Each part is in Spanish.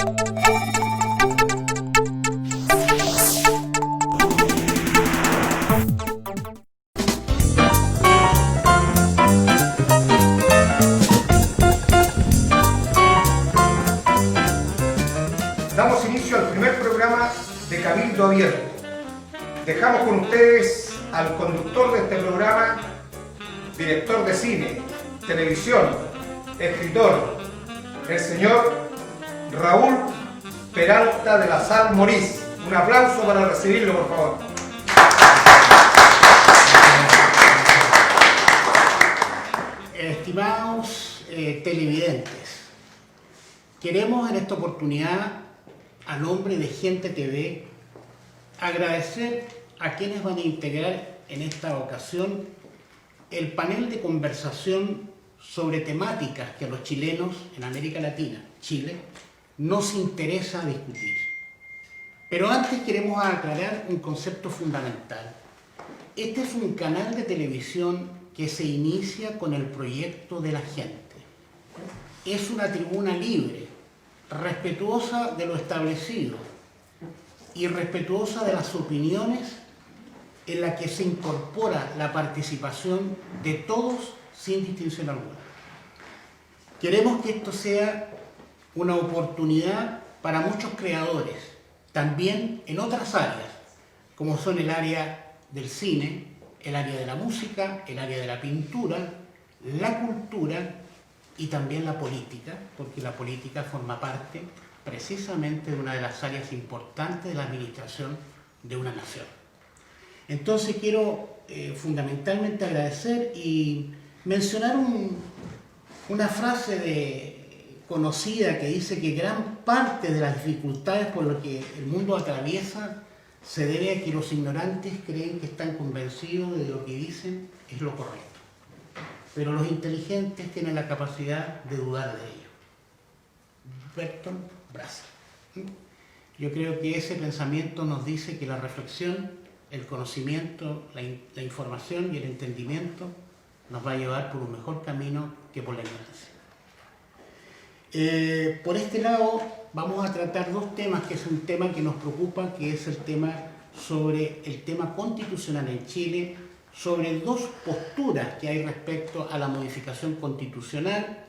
Damos inicio al primer programa de Cabildo Abierto. Dejamos con ustedes al conductor de este programa, director de cine, televisión, escritor, el señor Raúl Peralta de la Sal Morís. Un aplauso para recibirlo, por favor. Estimados televidentes, queremos en esta oportunidad, a nombre de Gente TV, agradecer a quienes van a integrar en esta ocasión el panel de conversación sobre temáticas que a los chilenos en América Latina, Chile, nos interesa discutir. Pero antes queremos aclarar un concepto fundamental. Este es un canal de televisión que se inicia con el proyecto de la gente. Es una tribuna libre, respetuosa de lo establecido y respetuosa de las opiniones, en la que se incorpora la participación de todos sin distinción alguna. Queremos que esto sea una oportunidad para muchos creadores, también en otras áreas, como son el área del cine, el área de la música, el área de la pintura, la cultura y también la política, porque la política forma parte precisamente de una de las áreas importantes de la administración de una nación. Entonces quiero fundamentalmente agradecer y mencionar una frase conocida que dice que gran parte de las dificultades por las que el mundo atraviesa se debe a que los ignorantes creen que están convencidos de que lo que dicen es lo correcto, pero los inteligentes tienen la capacidad de dudar de ello. Bertolt Brecht. Yo creo que ese pensamiento nos dice que la reflexión, el conocimiento, la información y el entendimiento nos va a llevar por un mejor camino que por la ignorancia. Por este lado vamos a tratar dos temas, que es un tema que nos preocupa, que es el tema sobre el tema constitucional en Chile, sobre dos posturas que hay respecto a la modificación constitucional.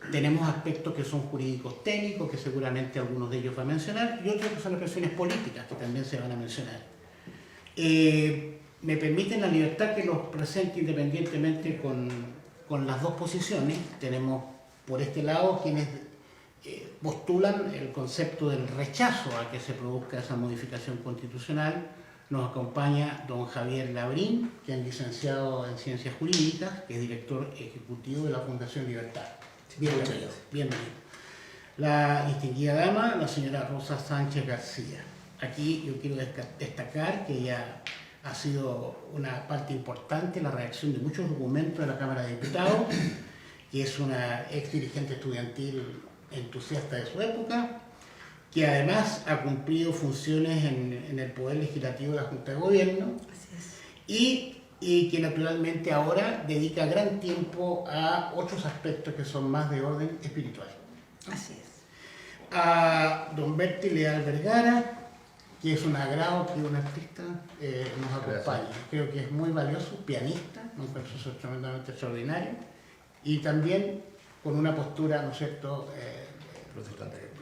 Tenemos aspectos que son jurídicos técnicos, que seguramente algunos de ellos va a mencionar, y otros que son las cuestiones políticas, que también se van a mencionar. Me permiten la libertad que los presente independientemente con las dos posiciones. Tenemos por este lado quienes postulan el concepto del rechazo a que se produzca esa modificación constitucional. Nos acompaña don Javier Labrín, que es licenciado en Ciencias Jurídicas, que es director ejecutivo de la Fundación Libertad. Bienvenido. Bienvenido. La distinguida dama, la señora Rosa Sánchez García. Aquí yo quiero destacar que ella ha sido una parte importante en la redacción de muchos documentos de la Cámara de Diputados, que es una ex dirigente estudiantil entusiasta de su época, que además ha cumplido funciones en el Poder Legislativo de la Junta de Gobierno. Así es. Y que naturalmente ahora dedica gran tiempo a otros aspectos que son más de orden espiritual. Así es. A don Berti Leal Vergara, que es un agrado que un artista nos acompañe. Gracias. Creo que es muy valioso, pianista, un profesor tremendamente extraordinario, y también con una postura, ¿no es cierto?,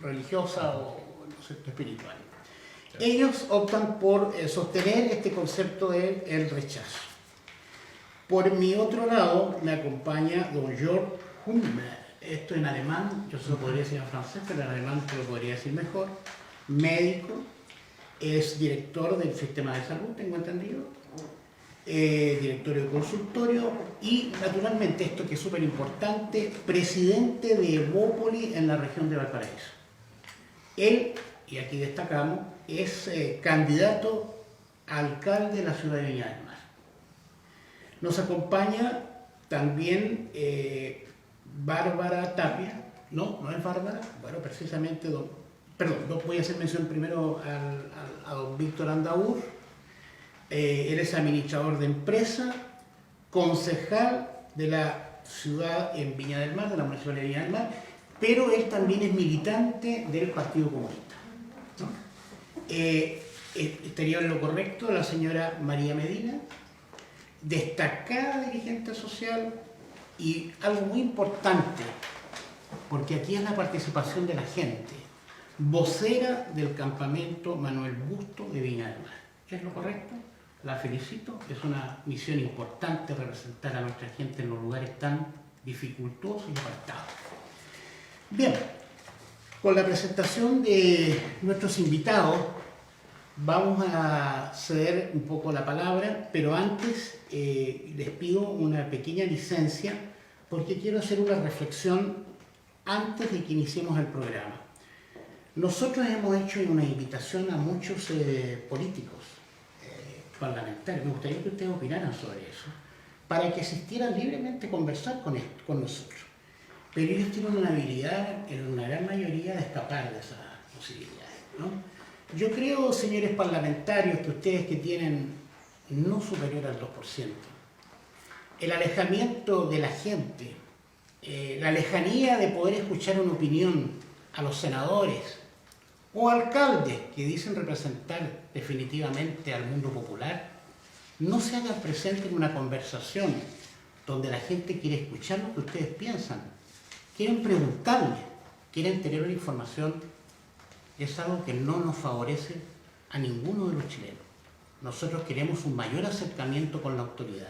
religiosa o, ¿no es cierto?, espiritual. Ellos optan por sostener este concepto del rechazo. Por mi otro lado me acompaña don Jörg Hummler, esto en alemán, yo se lo podría decir en francés, pero en alemán te lo podría decir mejor, médico, es director del sistema de salud, tengo entendido, director de consultorio y naturalmente, esto que es súper importante, presidente de Evópoli en la región de Valparaíso. Él, y aquí destacamos, es candidato a alcalde de la ciudad de Viña del Mar. Nos acompaña también Bárbara Tapia, no es Bárbara, bueno, precisamente, voy a hacer mención primero a don Víctor Andaur. Él es administrador de empresa, concejal de la ciudad en Viña del Mar, de la municipalidad de Viña del Mar, pero él también es militante del Partido Comunista, ¿no? Estaría en lo correcto la señora María Medina, destacada dirigente social, y algo muy importante, porque aquí es la participación de la gente, vocera del campamento Manuel Busto de Viña del Mar. ¿Es lo correcto? La felicito, es una misión importante representar a nuestra gente en los lugares tan dificultosos y apartados. Bien, con la presentación de nuestros invitados vamos a ceder un poco la palabra, pero antes les pido una pequeña licencia porque quiero hacer una reflexión antes de que iniciemos el programa. Nosotros hemos hecho una invitación a muchos políticos, parlamentarios, me gustaría que ustedes opinaran sobre eso, para que asistieran libremente a conversar con nosotros. Pero ellos tienen una habilidad, en una gran mayoría, de escapar de esas posibilidades, ¿no? Yo creo, señores parlamentarios, que ustedes que tienen no superior al 2%, el alejamiento de la gente, la lejanía de poder escuchar una opinión a los senadores o alcaldes que dicen representar definitivamente al mundo popular, no se hagan presentes en una conversación donde la gente quiere escuchar lo que ustedes piensan, quieren preguntarle, quieren tener una información. Es algo que no nos favorece a ninguno de los chilenos. Nosotros queremos un mayor acercamiento con la autoridad.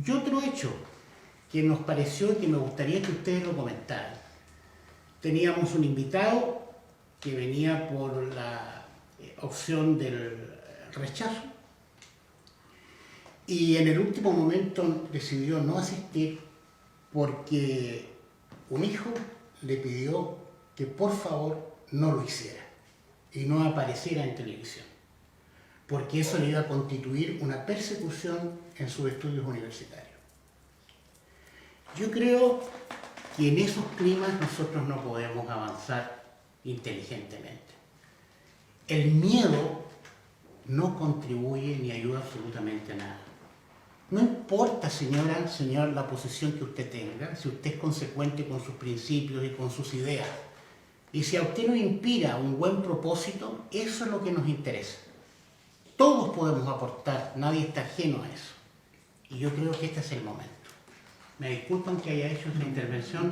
Y otro hecho que nos pareció y que me gustaría que ustedes lo comentaran. Teníamos un invitado que venía por la opción del rechazo y en el último momento decidió no asistir porque un hijo le pidió que por favor no lo hiciera y no apareciera en televisión, porque eso le iba a constituir una persecución en sus estudios universitarios. Yo creo que en esos climas nosotros no podemos avanzar inteligentemente. El miedo no contribuye ni ayuda absolutamente a nada. No importa, señora, señor, la posición que usted tenga, si usted es consecuente con sus principios y con sus ideas. Y si a usted nos inspira un buen propósito, eso es lo que nos interesa. Todos podemos aportar, nadie está ajeno a eso. Y yo creo que este es el momento. Me disculpan que haya hecho esta intervención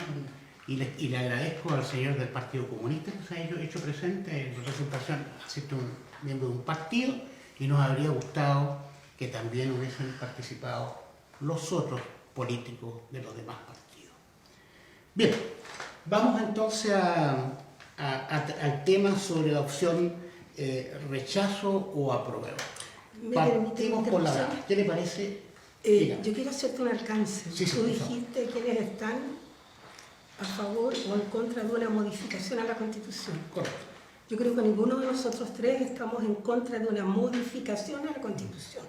y le agradezco al señor del Partido Comunista que se haya hecho presente en representación, asiste un miembro de un partido, y nos habría gustado que también hubiesen participado los otros políticos de los demás partidos. Bien, vamos entonces al tema sobre la opción rechazo o apruebo. Partimos por la dama. ¿Qué le parece? Yo quiero hacerte un alcance. Sí, Tú dijiste quiénes están a favor o en contra de una modificación a la Constitución. Correcto. Yo creo que ninguno de nosotros tres estamos en contra de una modificación a la Constitución.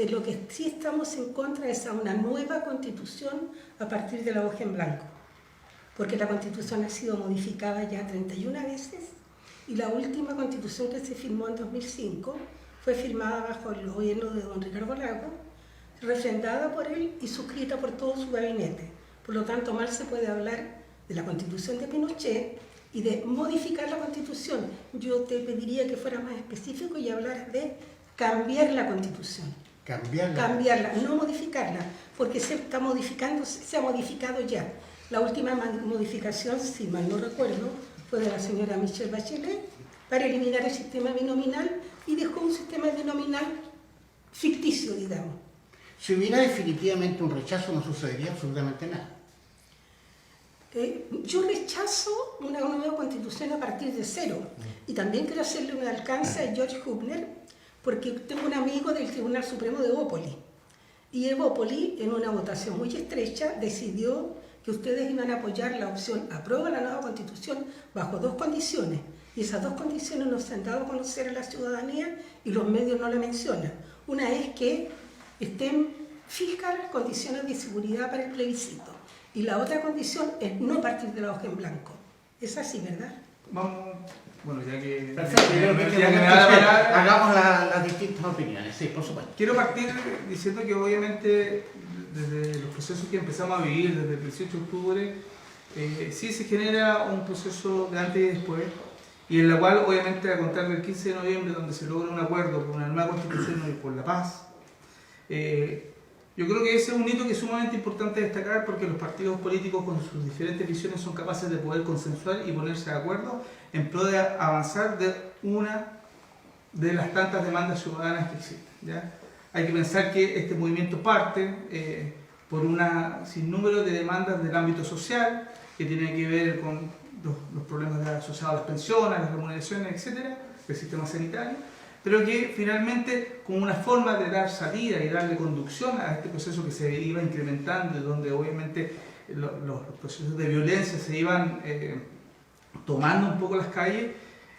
Lo que sí estamos en contra es a una nueva Constitución a partir de la hoja en blanco, porque la Constitución ha sido modificada ya 31 veces y la última Constitución que se firmó en 2005 fue firmada bajo el gobierno de don Ricardo Lagos, refrendada por él y suscrita por todo su gabinete. Por lo tanto, mal se puede hablar de la Constitución de Pinochet y de modificar la Constitución. Yo te pediría que fuera más específico y hablar de cambiar la Constitución. Cambiarla, no modificarla, porque se está modificando, se ha modificado ya. La última modificación, si mal no recuerdo, fue de la señora Michelle Bachelet para eliminar el sistema binominal y dejó un sistema binominal ficticio, digamos. Si hubiera definitivamente un rechazo, no sucedería absolutamente nada. Yo rechazo una nueva constitución a partir de cero. Y también quiero hacerle un alcance a George Hübner, porque tengo un amigo del Tribunal Supremo de Evópoli. Y Evópoli, en una votación muy estrecha, decidió que ustedes iban a apoyar la opción aprueba la nueva constitución bajo dos condiciones. Y esas dos condiciones no se han dado a conocer a la ciudadanía y los medios no la mencionan. Una es que estén fijas las condiciones de seguridad para el plebiscito. Y la otra condición es no partir de la hoja en blanco. Es así, ¿verdad? Vamos, bueno, ya que... Perfecto, hagamos las distintas opiniones, sí, por supuesto. Quiero partir diciendo que obviamente desde los procesos que empezamos a vivir desde el 18 de octubre sí se genera un proceso de antes y después, y en la cual obviamente a contar del 15 de noviembre, donde se logra un acuerdo por una nueva constitución y por la paz, yo creo que ese es un hito que es sumamente importante destacar, porque los partidos políticos con sus diferentes visiones son capaces de poder consensuar y ponerse de acuerdo en pro de avanzar de una de las tantas demandas ciudadanas que existen, ¿ya? Hay que pensar que este movimiento parte por un sinnúmero de demandas del ámbito social, que tienen que ver con los problemas asociados a las pensiones, las remuneraciones, etc., del sistema sanitario, pero que finalmente, como una forma de dar salida y darle conducción a este proceso que se iba incrementando, y donde obviamente los procesos de violencia se iban tomando un poco las calles,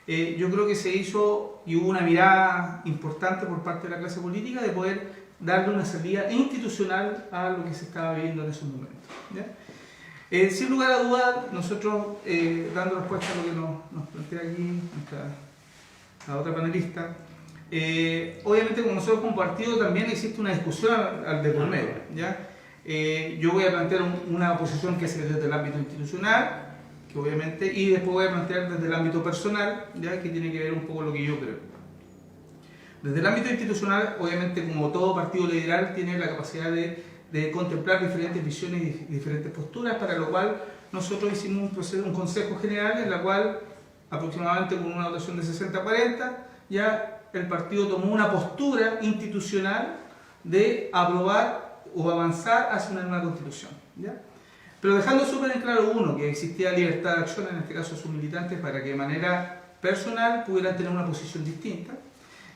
yo creo que se hizo y hubo una mirada importante por parte de la clase política de poder darle una salida institucional a lo que se estaba viviendo en esos momentos, ¿ya? Sin lugar a dudas, nosotros, dando respuesta a lo que nos plantea aquí la otra panelista, obviamente como nosotros como partido también existe una discusión al de por medio, ¿ya? Yo voy a plantear una posición que es desde el ámbito institucional, que obviamente, y después voy a plantear desde el ámbito personal, ¿ya? Que tiene que ver un poco lo que yo creo. Desde el ámbito institucional, obviamente como todo partido liberal tiene la capacidad de contemplar diferentes visiones y diferentes posturas, para lo cual nosotros hicimos un consejo general en la cual aproximadamente con una votación de 60-40 ya el partido tomó una postura institucional de aprobar o avanzar hacia una nueva constitución, ¿ya? Pero dejando súper en claro, uno, que existía libertad de acción, en este caso sus militantes, para que de manera personal pudieran tener una posición distinta,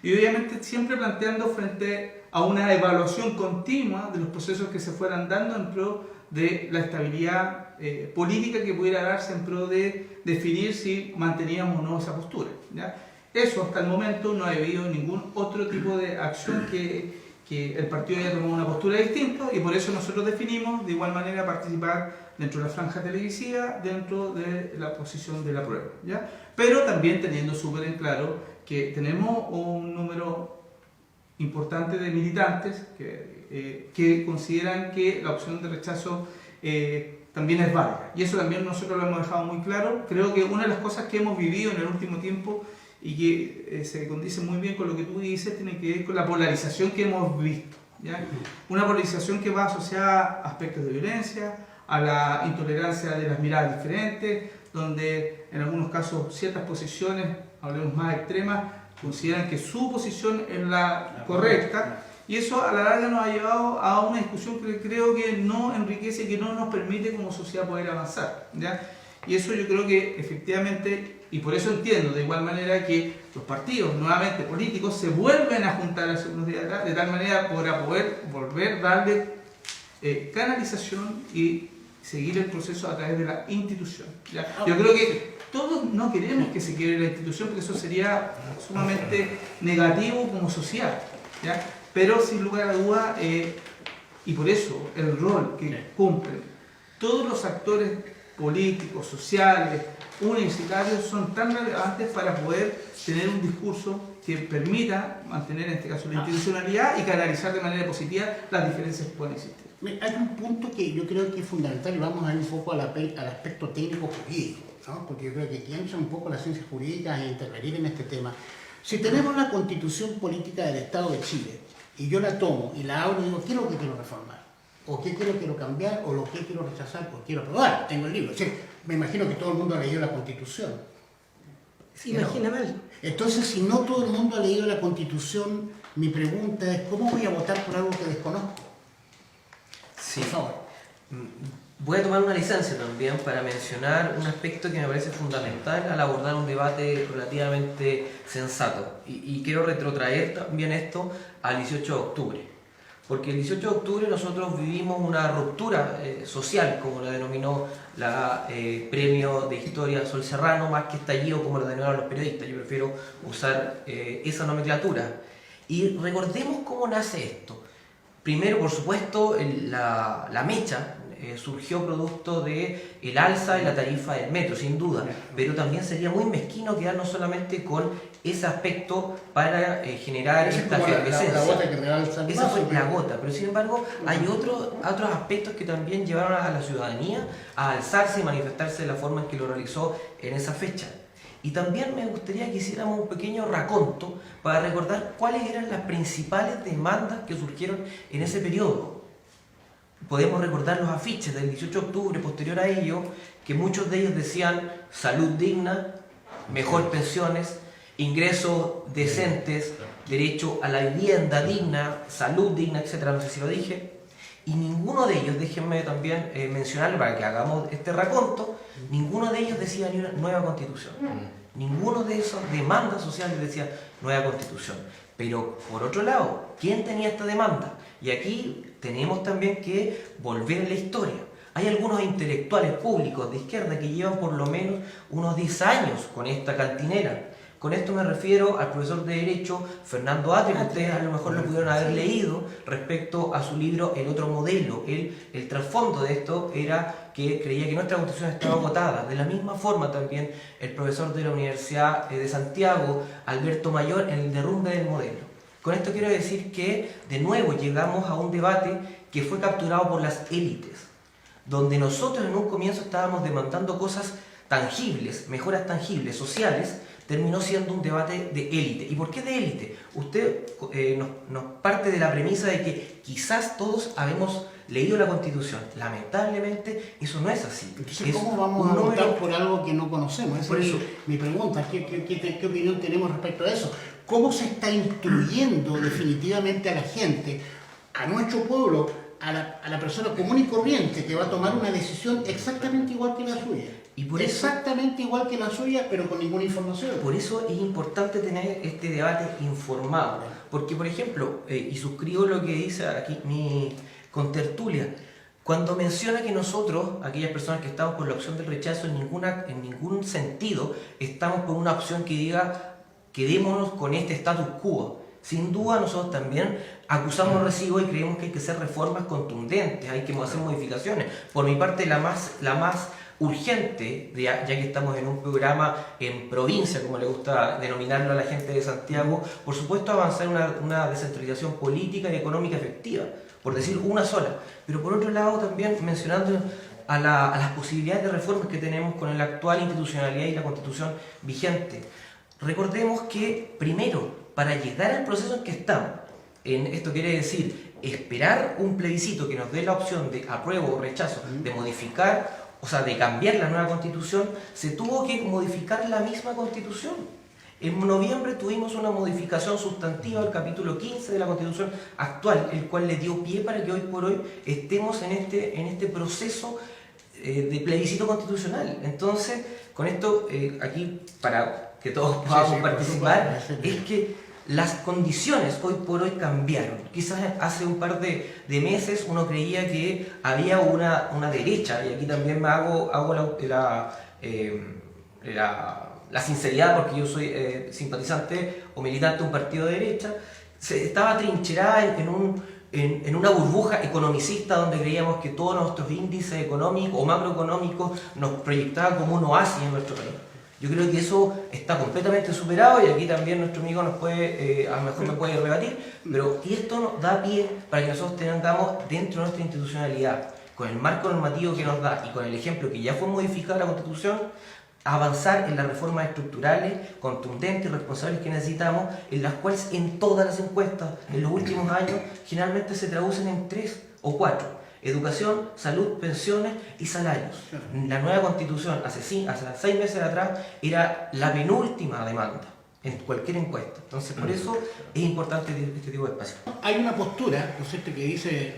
y obviamente siempre planteando frente a una evaluación continua de los procesos que se fueran dando en pro de la estabilidad política que pudiera darse en pro de definir si manteníamos o no esa postura, ¿ya? Eso hasta el momento no ha habido ningún otro tipo de acción que el partido haya tomado una postura distinta, y por eso nosotros definimos de igual manera participar dentro de la franja televisiva, dentro de la posición de la prueba, ¿ya? Pero también teniendo súper en claro que tenemos un número importante de militantes que consideran que la opción de rechazo también es válida, y eso también nosotros lo hemos dejado muy claro. Creo que una de las cosas que hemos vivido en el último tiempo y que se condice muy bien con lo que tú dices, tiene que ver con la polarización que hemos visto, ¿ya? Una polarización que va asociada a aspectos de violencia, a la intolerancia de las miradas diferentes, donde en algunos casos ciertas posiciones, hablemos más extremas, consideran que su posición es la correcta, y eso a la larga nos ha llevado a una discusión que creo que no enriquece y que no nos permite como sociedad poder avanzar, ¿ya? Y eso yo creo que efectivamente, y por eso entiendo de igual manera que los partidos nuevamente políticos se vuelven a juntar hace unos días atrás, de tal manera para poder volver a darle canalización y seguir el proceso a través de la institución, ¿ya? Yo creo que todos no queremos que se quiebre la institución, porque eso sería sumamente negativo como sociedad, ¿ya? Pero sin lugar a duda, y por eso el rol que cumplen todos los actores políticos, sociales, universitarios, son tan relevantes para poder tener un discurso que permita mantener en este caso la institucionalidad y canalizar de manera positiva las diferencias que pueden existir. Hay un punto que yo creo que es fundamental, y vamos a ir un poco al aspecto técnico jurídico, ¿no? Porque yo creo que aquí entra un poco las ciencias jurídicas e intervenir en este tema. Si tenemos la Constitución Política del Estado de Chile, y yo la tomo y la abro y digo, ¿qué es lo que quiero reformar? ¿O qué quiero cambiar? ¿O lo que quiero rechazar? ¿O quiero aprobar? Tengo el libro. Sí, me imagino que todo el mundo ha leído la Constitución. Se imagina mal. Entonces, si no todo el mundo ha leído la Constitución, mi pregunta es, ¿cómo voy a votar por algo que desconozco? Sí. Por favor. Voy a tomar una licencia también para mencionar un aspecto que me parece fundamental al abordar un debate relativamente sensato. Y quiero retrotraer también esto al 18 de octubre. Porque el 18 de octubre nosotros vivimos una ruptura social, como la denominó la Premio de Historia Sol Serrano, más que estallido como la denominaron los periodistas. Yo prefiero usar esa nomenclatura. Y recordemos cómo nace esto. Primero, por supuesto, la mecha surgió producto de el alza de la tarifa del metro, sin duda, pero también sería muy mezquino quedarnos solamente con ese aspecto para generar Esa es esta como efervescencia. la gota que rebalsa el Esa vaso, fue la gota, pero sin embargo hay otros aspectos que también llevaron a la ciudadanía a alzarse y manifestarse de la forma en que lo realizó en esa fecha. Y también me gustaría que hiciéramos un pequeño raconto para recordar cuáles eran las principales demandas que surgieron en ese periodo. Podemos recordar los afiches del 18 de octubre, posterior a ello, que muchos de ellos decían salud digna, mejor pensiones, ingresos decentes, derecho a la vivienda digna, salud digna, etcétera, no sé si lo dije. Y ninguno de ellos, déjenme también mencionarlo para que hagamos este raconto, ninguno de ellos decía ni una nueva constitución. Ninguno de esas demandas sociales decía nueva constitución. Pero por otro lado, ¿quién tenía esta demanda? Y aquí tenemos también que volver a la historia. Hay algunos intelectuales públicos de izquierda que llevan por lo menos unos 10 años con esta cantinera. Con esto me refiero al profesor de Derecho Fernando Atria, que ustedes a lo mejor lo pudieron haber leído respecto a su libro El otro modelo. El trasfondo de esto era que creía que nuestra constitución estaba agotada. De la misma forma también el profesor de la Universidad de Santiago, Alberto Mayor, en el derrumbe del modelo. Con esto quiero decir que de nuevo llegamos a un debate que fue capturado por las élites, donde nosotros en un comienzo estábamos demandando cosas tangibles, mejoras tangibles, sociales. Terminó siendo un debate de élite. ¿Y por qué de élite? Usted nos parte de la premisa de que quizás todos habemos leído la Constitución. Lamentablemente, eso no es así. Entonces, ¿cómo vamos a votar por algo que no conocemos? Esa es mi pregunta. ¿Qué opinión tenemos respecto a eso? ¿Cómo se está instruyendo definitivamente a la gente, a nuestro pueblo, a la persona común y corriente que va a tomar una decisión exactamente igual que la suya? Y por eso, exactamente igual que la suya, pero con ninguna información. Por eso es importante tener este debate informado. Porque, por ejemplo, y suscribo lo que dice aquí mi contertulia, cuando menciona que nosotros, aquellas personas que estamos por la opción del rechazo, en ningún sentido estamos por una opción que diga quedémonos con este status quo. Sin duda nosotros también acusamos recibo y creemos que hay que hacer reformas contundentes, hay que hacer modificaciones. Por mi parte, la más urgente, ya que estamos en un programa en provincia, como le gusta denominarlo a la gente de Santiago, por supuesto avanzar en una descentralización política y económica efectiva, por decir una sola. Pero por otro lado también mencionando a las posibilidades de reformas que tenemos con la actual institucionalidad y la constitución vigente. Recordemos que primero, para llegar al proceso en que estamos, esto quiere decir esperar un plebiscito que nos dé la opción de apruebo o rechazo, de modificar, o sea, de cambiar la nueva constitución, se tuvo que modificar la misma constitución. En noviembre tuvimos una modificación sustantiva del capítulo 15 de la constitución actual, el cual le dio pie para que hoy por hoy estemos en este proceso de plebiscito constitucional. Entonces, con esto, aquí, para que todos podamos participar, es que las condiciones hoy por hoy cambiaron. Quizás hace un par de meses uno creía que había una derecha, y aquí también me hago la sinceridad, porque yo soy simpatizante o militante de un partido de derecha, estaba trincherada en una burbuja economicista donde creíamos que todos nuestros índices económicos o macroeconómicos nos proyectaban como un oasis en nuestro país. Yo creo que eso está completamente superado, y aquí también nuestro amigo a lo mejor me puede rebatir, pero esto nos da pie para que nosotros tengamos dentro de nuestra institucionalidad, con el marco normativo que nos da y con el ejemplo que ya fue modificada la Constitución, avanzar en las reformas estructurales, contundentes y responsables que necesitamos, en las cuales en todas las encuestas en los últimos años generalmente se traducen en 3 o 4. Educación, salud, pensiones y salarios. La nueva constitución hace 6 meses atrás era la penúltima demanda en cualquier encuesta. Entonces por eso es importante este tipo de espacio. Hay una postura, ¿no es cierto?, que dice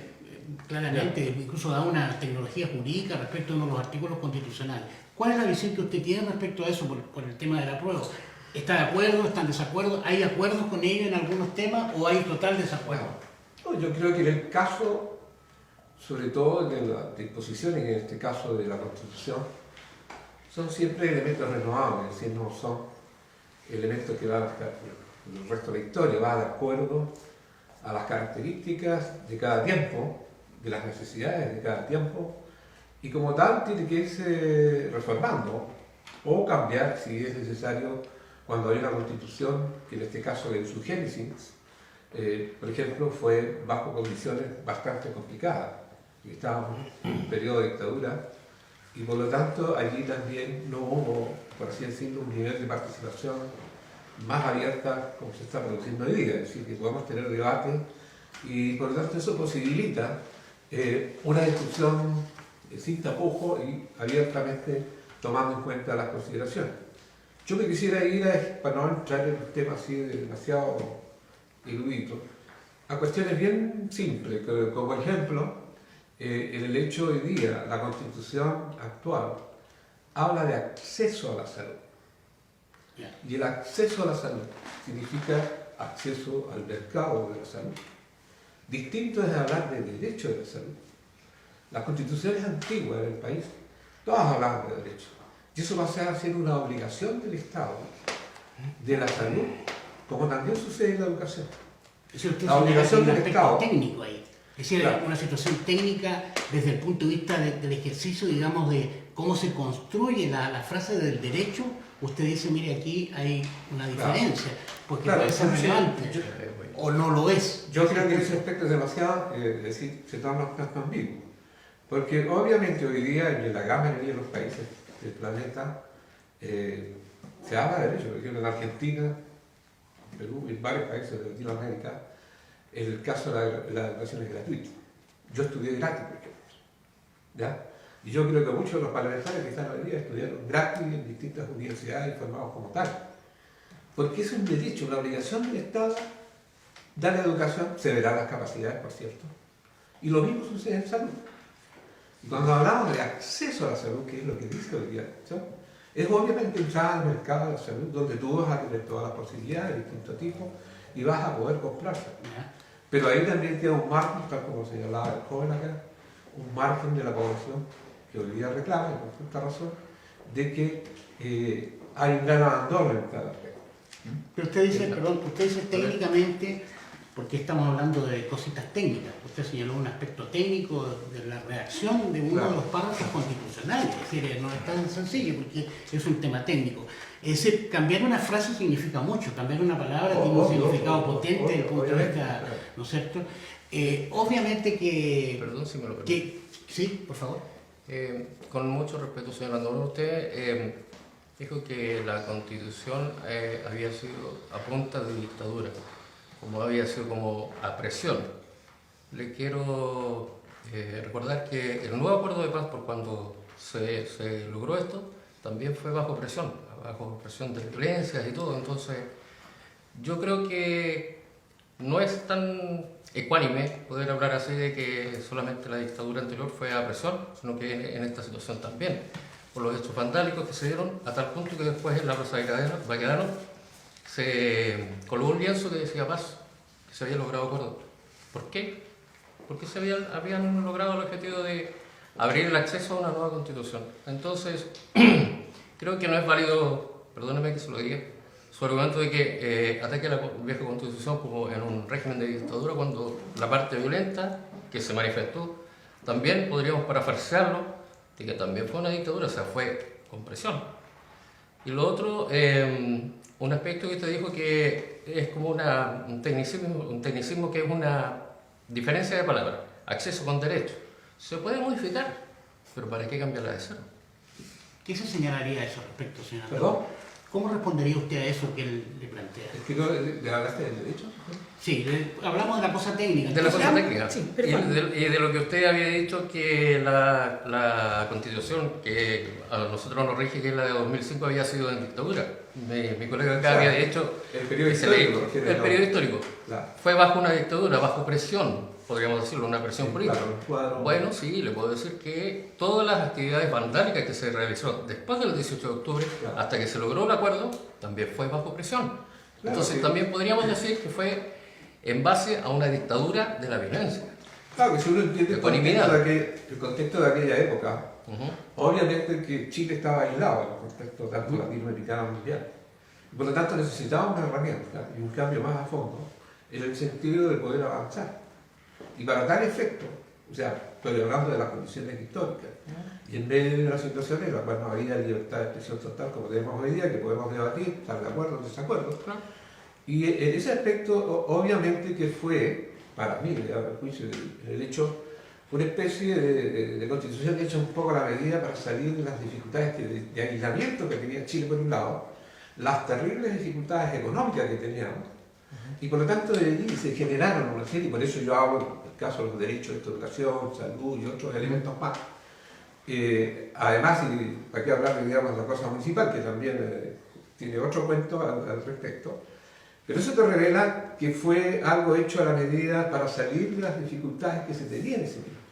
claramente, incluso da una tecnología jurídica respecto a uno de los artículos constitucionales. ¿Cuál es la visión que usted tiene respecto a eso por el tema del apruebo? ¿Está de acuerdo? ¿Está en desacuerdo? ¿Hay acuerdos con ellos en algunos temas o hay total desacuerdo? No, yo creo que en el caso, sobre todo de las disposiciones, en este caso de la Constitución, son siempre elementos renovables, es decir, no son elementos que van a estar el resto de la historia, va de acuerdo a las características de cada tiempo, de las necesidades de cada tiempo y como tal tiene que irse reformando o cambiar si es necesario cuando hay una constitución que en este caso en su génesis, por ejemplo, fue bajo condiciones bastante complicadas. Estábamos en un periodo de dictadura y por lo tanto allí también no hubo, por así decirlo, un nivel de participación más abierta como se está produciendo hoy día, es decir, que podemos tener debate y por lo tanto eso posibilita una discusión sin tapujo y abiertamente tomando en cuenta las consideraciones. Yo me quisiera ir, para no entrar en un tema así demasiado erudito, a cuestiones bien simples, como por ejemplo, en el hecho hoy día, la Constitución actual habla de acceso a la salud. Y el acceso a la salud significa acceso al mercado de la salud. Distinto es hablar de derecho de la salud. Las constituciones antiguas del país, todas hablaban de derecho. Y eso va a ser una obligación del Estado, de la salud, como también sucede en la educación. La obligación del Estado técnico ahí. Es decir, claro, una situación técnica desde el punto de vista del ejercicio, digamos, de cómo se construye la frase del derecho. Usted dice, mire, aquí hay una diferencia, porque claro, puede ser relevante, o no lo es. Yo creo que ese aspecto es demasiado, es decir, se torna un tanto ambiguo. Porque obviamente hoy día en la gran mayoría de los países del planeta se habla de derecho. Por ejemplo, en Argentina, en Perú, en varios países de Latinoamérica, el caso de la educación es gratuita. Yo estudié gratis, por ejemplo. ¿Ya? Y yo creo que muchos de los parlamentarios que están hoy día estudiaron gratis en distintas universidades y formados como tal. Porque es un derecho, una obligación del Estado dar la educación, se verán las capacidades, por cierto. Y lo mismo sucede en salud. Y cuando hablamos de acceso a la salud, que es lo que dice hoy día, ¿sí? Es obviamente entrar al mercado de la salud donde tú vas a tener todas las posibilidades de distintos tipos y vas a poder comprarla. Pero ahí también queda un margen, tal como señalaba el joven acá, un margen de la población que hoy día reclama, y con justa razón, de que hay un gran abandono en cada aspecto. Pero usted dice, perdón, usted dice técnicamente, porque estamos hablando de cositas técnicas. Usted señaló un aspecto técnico de la redacción de uno de los párrafos constitucionales. Es decir, no es tan sencillo porque es un tema técnico. Es decir, cambiar una frase significa mucho, cambiar una palabra tiene un significado potente desde el punto de vista, ¿no es cierto? Obviamente que... Perdón si me lo permite. Sí, por favor. Con mucho respeto, señor Landón, usted dijo que la Constitución había sido a punta de dictadura, como había sido como a presión. Le quiero recordar que el nuevo acuerdo de paz, por cuando se logró esto, también fue bajo presión de violencias y todo. Entonces, yo creo que no es tan ecuánime poder hablar así de que solamente la dictadura anterior fue a presión, sino que en esta situación también, por los hechos vandálicos que se dieron, a tal punto que después en la Plaza Baquedano se colgó un lienzo que decía paz, que se había logrado acuerdo. ¿Por qué? Porque habían logrado el objetivo de abrir el acceso a una nueva constitución. Entonces, creo que no es válido, perdóneme que se lo diga, su argumento de que ataque a la vieja constitución como en un régimen de dictadura, cuando la parte violenta que se manifestó, también podríamos parafrasearlo, de que también fue una dictadura, o sea, fue con presión. Y lo otro, un aspecto que usted dijo que es como un tecnicismo que es una diferencia de palabras, acceso con derecho. Se puede modificar, pero ¿para qué cambiarla de cero? ¿Qué se señalaría a eso respecto, señora? ¿Perdón? ¿Cómo respondería usted a eso que él le plantea? ¿Es que le hablaste del derecho? Sí, hablamos de la cosa técnica. De la cosa técnica. Sí, y de lo que usted había dicho que la Constitución que a nosotros nos rige, que es la de 2005, había sido en dictadura. Mi colega acá había dicho el periodo que histórico. el periodo histórico Claro. fue bajo una dictadura, bajo presión, podríamos decirlo, una presión política. Claro, Bueno, sí, le puedo decir que todas las actividades vandálicas que se realizaron después del 18 de octubre, Claro. hasta que se logró el acuerdo, también fue bajo presión. Claro, Entonces sí. también podríamos decir que fue en base a una dictadura de la violencia. Claro, que si uno entiende Ecuanimidad. el contexto de aquella época, Ujú. obviamente que Chile estaba aislado en el contexto tanto latinoamericano mundial. Por lo tanto necesitaba una herramienta y un cambio más a fondo en el sentido de poder avanzar. Y para tal efecto, o sea, estoy hablando de las condiciones históricas. Y en medio de una situación en la cual no había libertad de expresión total como tenemos hoy día, que podemos debatir, estar de acuerdo o desacuerdo. Y en ese aspecto, obviamente que fue, para mí, a juicio el hecho, una especie de constitución hecha un poco a la medida para salir de las dificultades de aislamiento que tenía Chile por un lado, las terribles dificultades económicas que teníamos, y por lo tanto de allí se generaron una serie, y por eso yo hablo el caso de los derechos de educación, salud y otros elementos más. Además, y hay que hablar digamos, de la cosa municipal, que también tiene otro cuento al respecto, pero eso te revela que fue algo hecho a la medida para salir de las dificultades que se tenían en ese momento.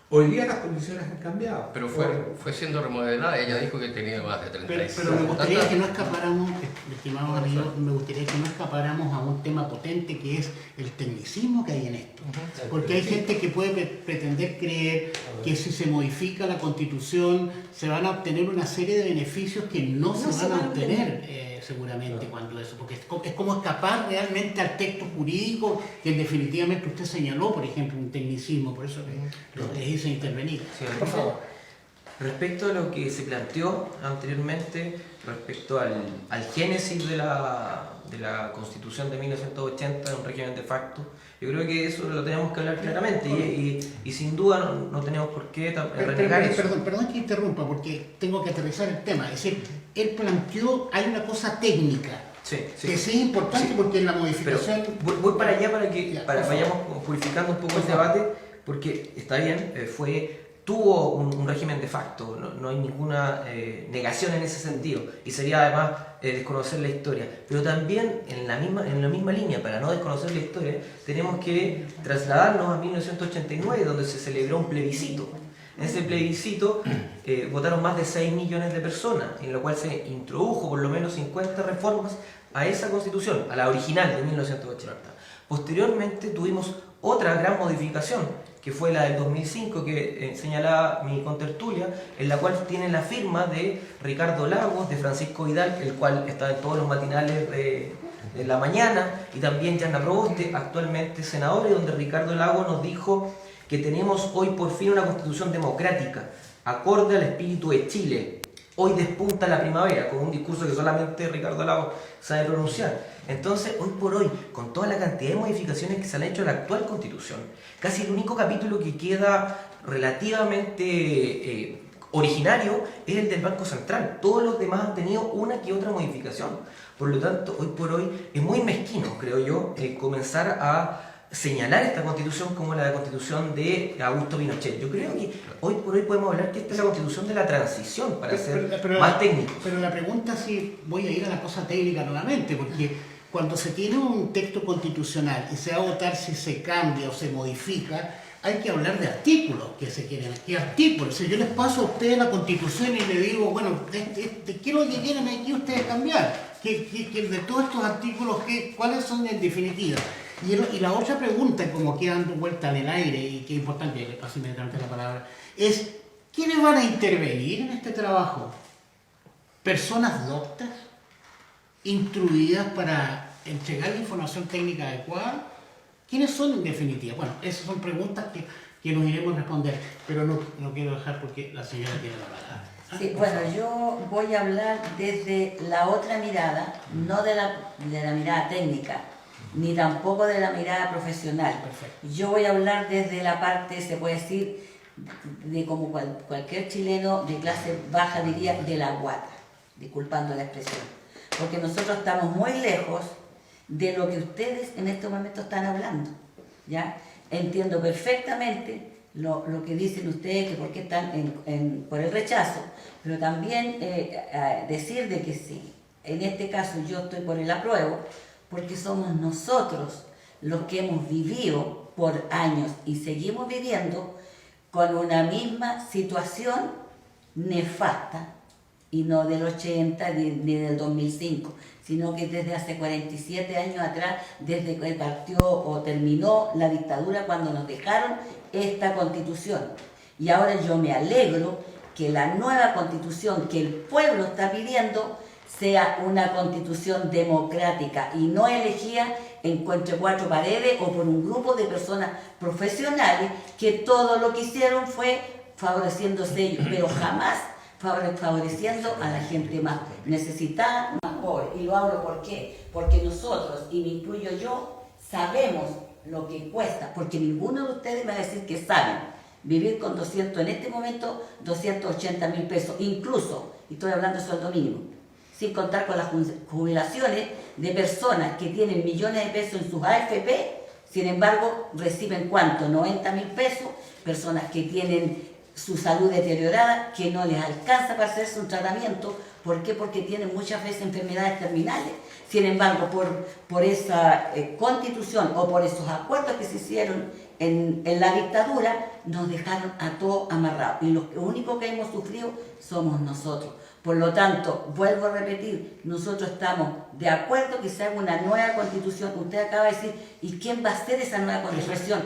Hoy día las condiciones han cambiado. Pero fue siendo remodelada, ella dijo que tenía más de 36. Pero me gustaría que no escapáramos, estimados amigos, me gustaría que no escapáramos a un tema potente que es el tecnicismo que hay en esto. Porque hay gente que puede pretender creer que si se modifica la Constitución se van a obtener una serie de beneficios que no se van a obtener seguramente cuando eso, porque es como escapar realmente al texto jurídico que definitivamente usted señaló, por ejemplo, un tecnicismo, por eso les hice intervenir. Sí, Por favor. respecto a lo que se planteó anteriormente, respecto al génesis de la Constitución de 1980, un régimen de facto, yo creo que eso lo tenemos que hablar claramente y sin duda no tenemos por qué renegar eso. Perdón que interrumpa, porque tengo que aterrizar el tema. Es decir, él planteó, hay una cosa técnica, Sí. que sí es importante porque en la modificación... Pero voy para allá para que Ya, vayamos purificando un poco el debate, porque está bien, tuvo un régimen de facto, no hay ninguna negación en ese sentido, y sería además desconocer la historia. Pero también en la misma línea, para no desconocer la historia, tenemos que trasladarnos a 1989, donde se celebró un plebiscito. En ese plebiscito votaron más de 6 millones de personas, en lo cual se introdujo por lo menos 50 reformas a esa constitución, a la original de 1980. Posteriormente tuvimos otra gran modificación, que fue la del 2005, que señalaba mi contertulia, en la cual tiene la firma de Ricardo Lagos, de Francisco Vidal, el cual está en todos los matinales de la mañana, y también Yana Proboste, actualmente senador, y donde Ricardo Lagos nos dijo que tenemos hoy por fin una constitución democrática, acorde al espíritu de Chile. Hoy despunta la primavera, con un discurso que solamente Ricardo Lagos sabe pronunciar. Entonces, hoy por hoy, con toda la cantidad de modificaciones que se han hecho a la actual Constitución, casi el único capítulo que queda relativamente originario es el del Banco Central. Todos los demás han tenido una que otra modificación. Por lo tanto, hoy por hoy es muy mezquino, creo yo, comenzar a señalar esta constitución como la constitución de Augusto Pinochet. Yo creo que hoy por hoy podemos hablar que esta es la constitución de la transición, para ser más técnicos. Pero la pregunta sí, voy a ir a la cosa técnica nuevamente, porque cuando se tiene un texto constitucional y se va a votar si se cambia o se modifica, hay que hablar de artículos que se quieren. ¿Qué artículos? Si yo les paso a ustedes la constitución y le digo, bueno, ¿qué es lo que quieren aquí ustedes cambiar? De todos estos artículos, ¿cuáles son en definitiva? Y la otra pregunta, como queda dando vuelta en el aire, y que es importante, le paso inmediatamente la palabra, es, ¿quiénes van a intervenir en este trabajo? ¿Personas doctas, instruidas para entregar la información técnica adecuada? ¿Quiénes son en definitiva? Bueno, esas son preguntas que nos iremos a responder, pero no quiero dejar porque la señora tiene la palabra. Sí, bueno, yo voy a hablar desde la otra mirada, no de la mirada técnica, ni tampoco de la mirada profesional. Perfecto. Yo voy a hablar desde la parte, se puede decir, de como cualquier chileno de clase baja diría, de la guata, disculpando la expresión. Porque nosotros estamos muy lejos de lo que ustedes en este momento están hablando, ¿ya? Entiendo perfectamente lo que dicen ustedes, que por qué están por el rechazo, pero también decir de que sí, en este caso yo estoy por el apruebo, porque somos nosotros los que hemos vivido por años y seguimos viviendo con una misma situación nefasta, y no del 80 ni del 2005, sino que desde hace 47 años atrás, desde que partió o terminó la dictadura, cuando nos dejaron esta constitución. Y ahora yo me alegro que la nueva constitución que el pueblo está pidiendo sea una constitución democrática y no elegida entre cuatro paredes o por un grupo de personas profesionales que todo lo que hicieron fue favoreciéndose ellos, pero jamás favoreciendo a la gente más necesitada, más pobre. Y lo hablo ¿por qué? Porque nosotros, y me incluyo yo, sabemos lo que cuesta, porque ninguno de ustedes me va a decir que saben vivir con 200, en este momento 280.000 pesos, incluso, y estoy hablando de sueldo mínimo, sin contar con las jubilaciones de personas que tienen millones de pesos en sus AFP, sin embargo reciben ¿cuánto? 90.000 pesos, personas que tienen su salud deteriorada, que no les alcanza para hacerse un tratamiento. ¿Por qué? Porque tienen muchas veces enfermedades terminales. Sin embargo, por esa constitución o por esos acuerdos que se hicieron en la dictadura, nos dejaron a todos amarrados. Y lo único que hemos sufrido somos nosotros. Por lo tanto, vuelvo a repetir, nosotros estamos de acuerdo que se haga una nueva constitución. Usted acaba de decir, ¿y quién va a hacer esa nueva constitución?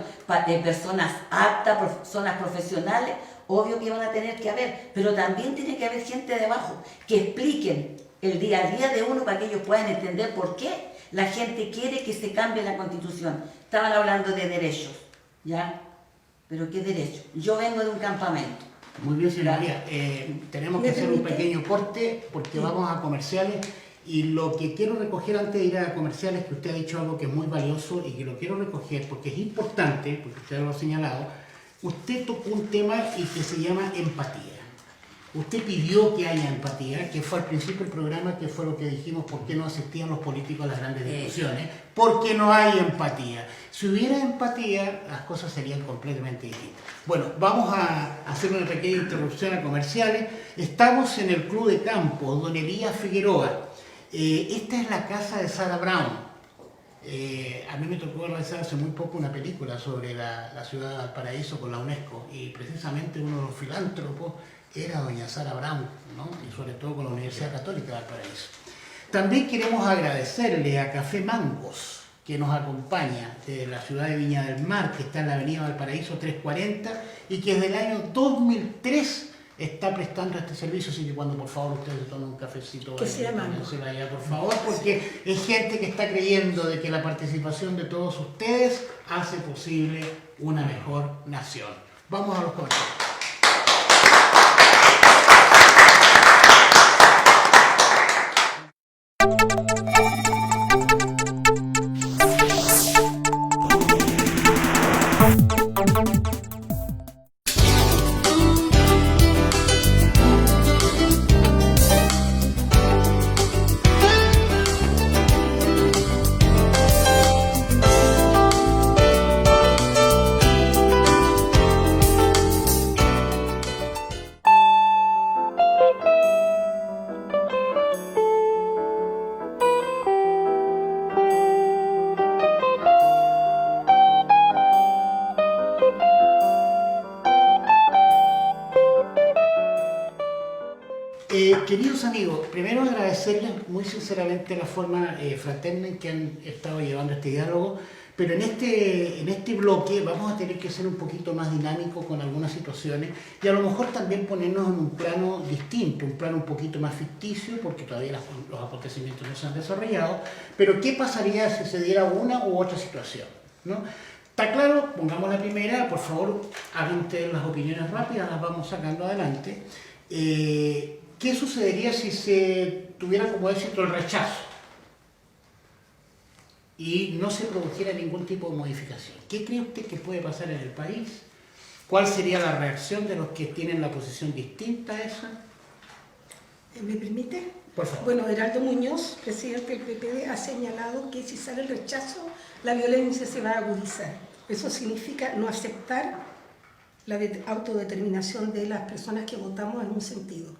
Personas aptas, personas profesionales. Obvio que van a tener que haber, pero también tiene que haber gente de abajo que expliquen el día a día de uno para que ellos puedan entender por qué la gente quiere que se cambie la constitución. Estaban hablando de derechos, ¿ya? ¿Pero qué derechos? Yo vengo de un campamento. Muy bien, señoría. Tenemos que hacer un pequeño corte porque vamos a comerciales. Y lo que quiero recoger antes de ir a comerciales, que usted ha dicho algo que es muy valioso y que lo quiero recoger porque es importante, porque usted lo ha señalado. Usted tocó un tema y que se llama empatía. Usted pidió que haya empatía, que fue al principio del programa, que fue lo que dijimos, ¿por qué no asistían los políticos a las grandes discusiones? Porque no hay empatía. Si hubiera empatía, las cosas serían completamente distintas. Bueno, vamos a hacer una pequeña interrupción a comerciales. Estamos en el Club de Campo, Don Elías Figueroa. Esta es la casa de Sarah Brown. A mí me tocó realizar hace muy poco una película sobre la ciudad de Valparaíso con la UNESCO y precisamente uno de los filántropos era doña Sarah Brown, ¿no? Y sobre todo con la Universidad Católica de Valparaíso. También queremos agradecerle a Café Mangos, que nos acompaña de la ciudad de Viña del Mar, que está en la avenida Valparaíso 340 y que desde el año 2003 está prestando este servicio, así que cuando por favor ustedes se tomen un cafecito, que sea mango, por favor, porque es gente que está creyendo de que la participación de todos ustedes hace posible una mejor nación. Vamos a los comentarios. Queridos amigos, primero agradecerles muy sinceramente la forma fraterna en que han estado llevando este diálogo, pero en este bloque vamos a tener que ser un poquito más dinámicos con algunas situaciones y a lo mejor también ponernos en un plano distinto, un plano un poquito más ficticio, porque todavía los acontecimientos no se han desarrollado, pero ¿qué pasaría si se diera una u otra situación? ¿No? ¿Está claro? Pongamos la primera, por favor, hagan ustedes las opiniones rápidas, las vamos sacando adelante. ¿Qué sucedería si se tuviera como éxito el rechazo y no se produjera ningún tipo de modificación? ¿Qué cree usted que puede pasar en el país? ¿Cuál sería la reacción de los que tienen la posición distinta a esa? ¿Me permite? Por favor. Bueno, Heraldo Muñoz, presidente del PPD, ha señalado que si sale el rechazo, la violencia se va a agudizar. Eso significa no aceptar la autodeterminación de las personas que votamos en un sentido.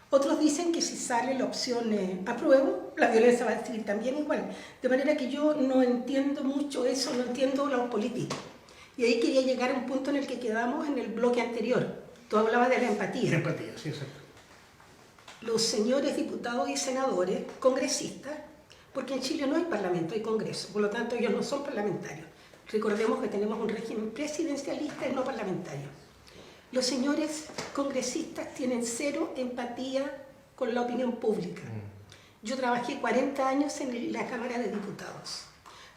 Otros dicen que si sale la opción apruebo, la violencia va a seguir también igual. De manera que yo no entiendo mucho eso, no entiendo lo político. Y ahí quería llegar a un punto en el que quedamos en el bloque anterior. Tú hablabas de la empatía. La empatía, sí, exacto. Los señores diputados y senadores, congresistas, porque en Chile no hay parlamento, hay congreso, por lo tanto ellos no son parlamentarios. Recordemos que tenemos un régimen presidencialista y no parlamentario. Los señores congresistas tienen cero empatía con la opinión pública. Yo trabajé 40 años en la Cámara de Diputados.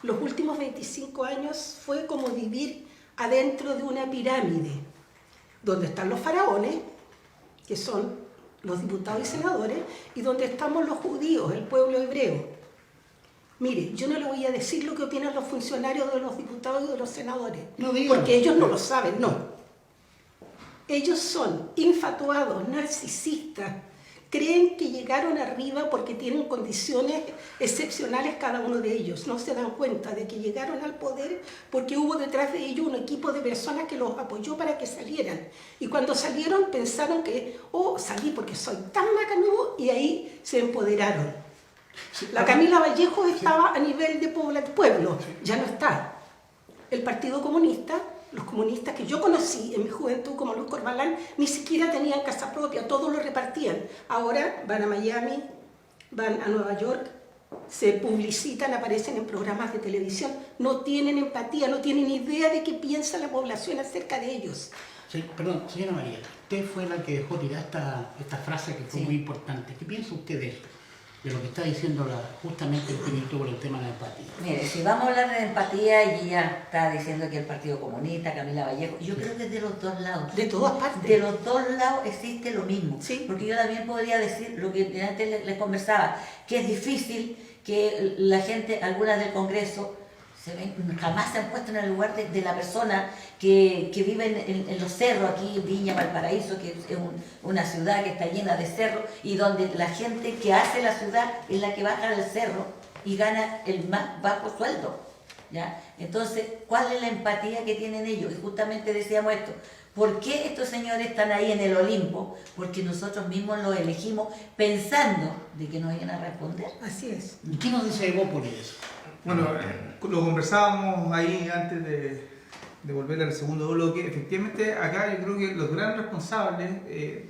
Los últimos 25 años fue como vivir adentro de una pirámide, donde están los faraones, que son los diputados y senadores, y donde estamos los judíos, el pueblo hebreo. Mire, yo no le voy a decir lo que opinan los funcionarios de los diputados y de los senadores, porque ellos no lo saben, no. Ellos son infatuados, narcisistas, creen que llegaron arriba porque tienen condiciones excepcionales cada uno de ellos. No se dan cuenta de que llegaron al poder porque hubo detrás de ellos un equipo de personas que los apoyó para que salieran. Y cuando salieron pensaron que, oh, salí porque soy tan macanudo, y ahí se empoderaron. La Camila Vallejo estaba a nivel de pueblo, ya no está. El Partido Comunista, los comunistas que yo conocí en mi juventud, como Luis Corbalán, ni siquiera tenían casa propia, todos lo repartían. Ahora van a Miami, van a Nueva York, se publicitan, aparecen en programas de televisión, no tienen empatía, no tienen idea de qué piensa la población acerca de ellos. Sí, perdón, señora María, usted fue la que dejó tirar esta frase que fue muy importante. ¿Qué piensa usted de esto? De lo que está diciendo justamente el ministro por el tema de la empatía. Mire, si vamos a hablar de empatía, y ella está diciendo que el Partido Comunista, Camila Vallejo, yo creo que es de los dos lados. De todas partes. De los dos lados existe lo mismo. Sí. Porque yo también podría decir lo que antes les conversaba, que es difícil que la gente, algunas del Congreso, jamás se han puesto en el lugar de la persona que vive en los cerros, aquí Viña, Valparaíso, que es una ciudad que está llena de cerros, y donde la gente que hace la ciudad es la que baja al cerro y gana el más bajo sueldo, ¿ya? Entonces, ¿cuál es la empatía que tienen ellos? Y justamente decíamos esto, ¿por qué estos señores están ahí en el Olimpo? Porque nosotros mismos los elegimos pensando de que nos iban a responder. Así es. ¿Y qué nos dice Evópolis de eso? Bueno, lo conversábamos ahí antes de volver al segundo bloque. Efectivamente, acá yo creo que los grandes responsables de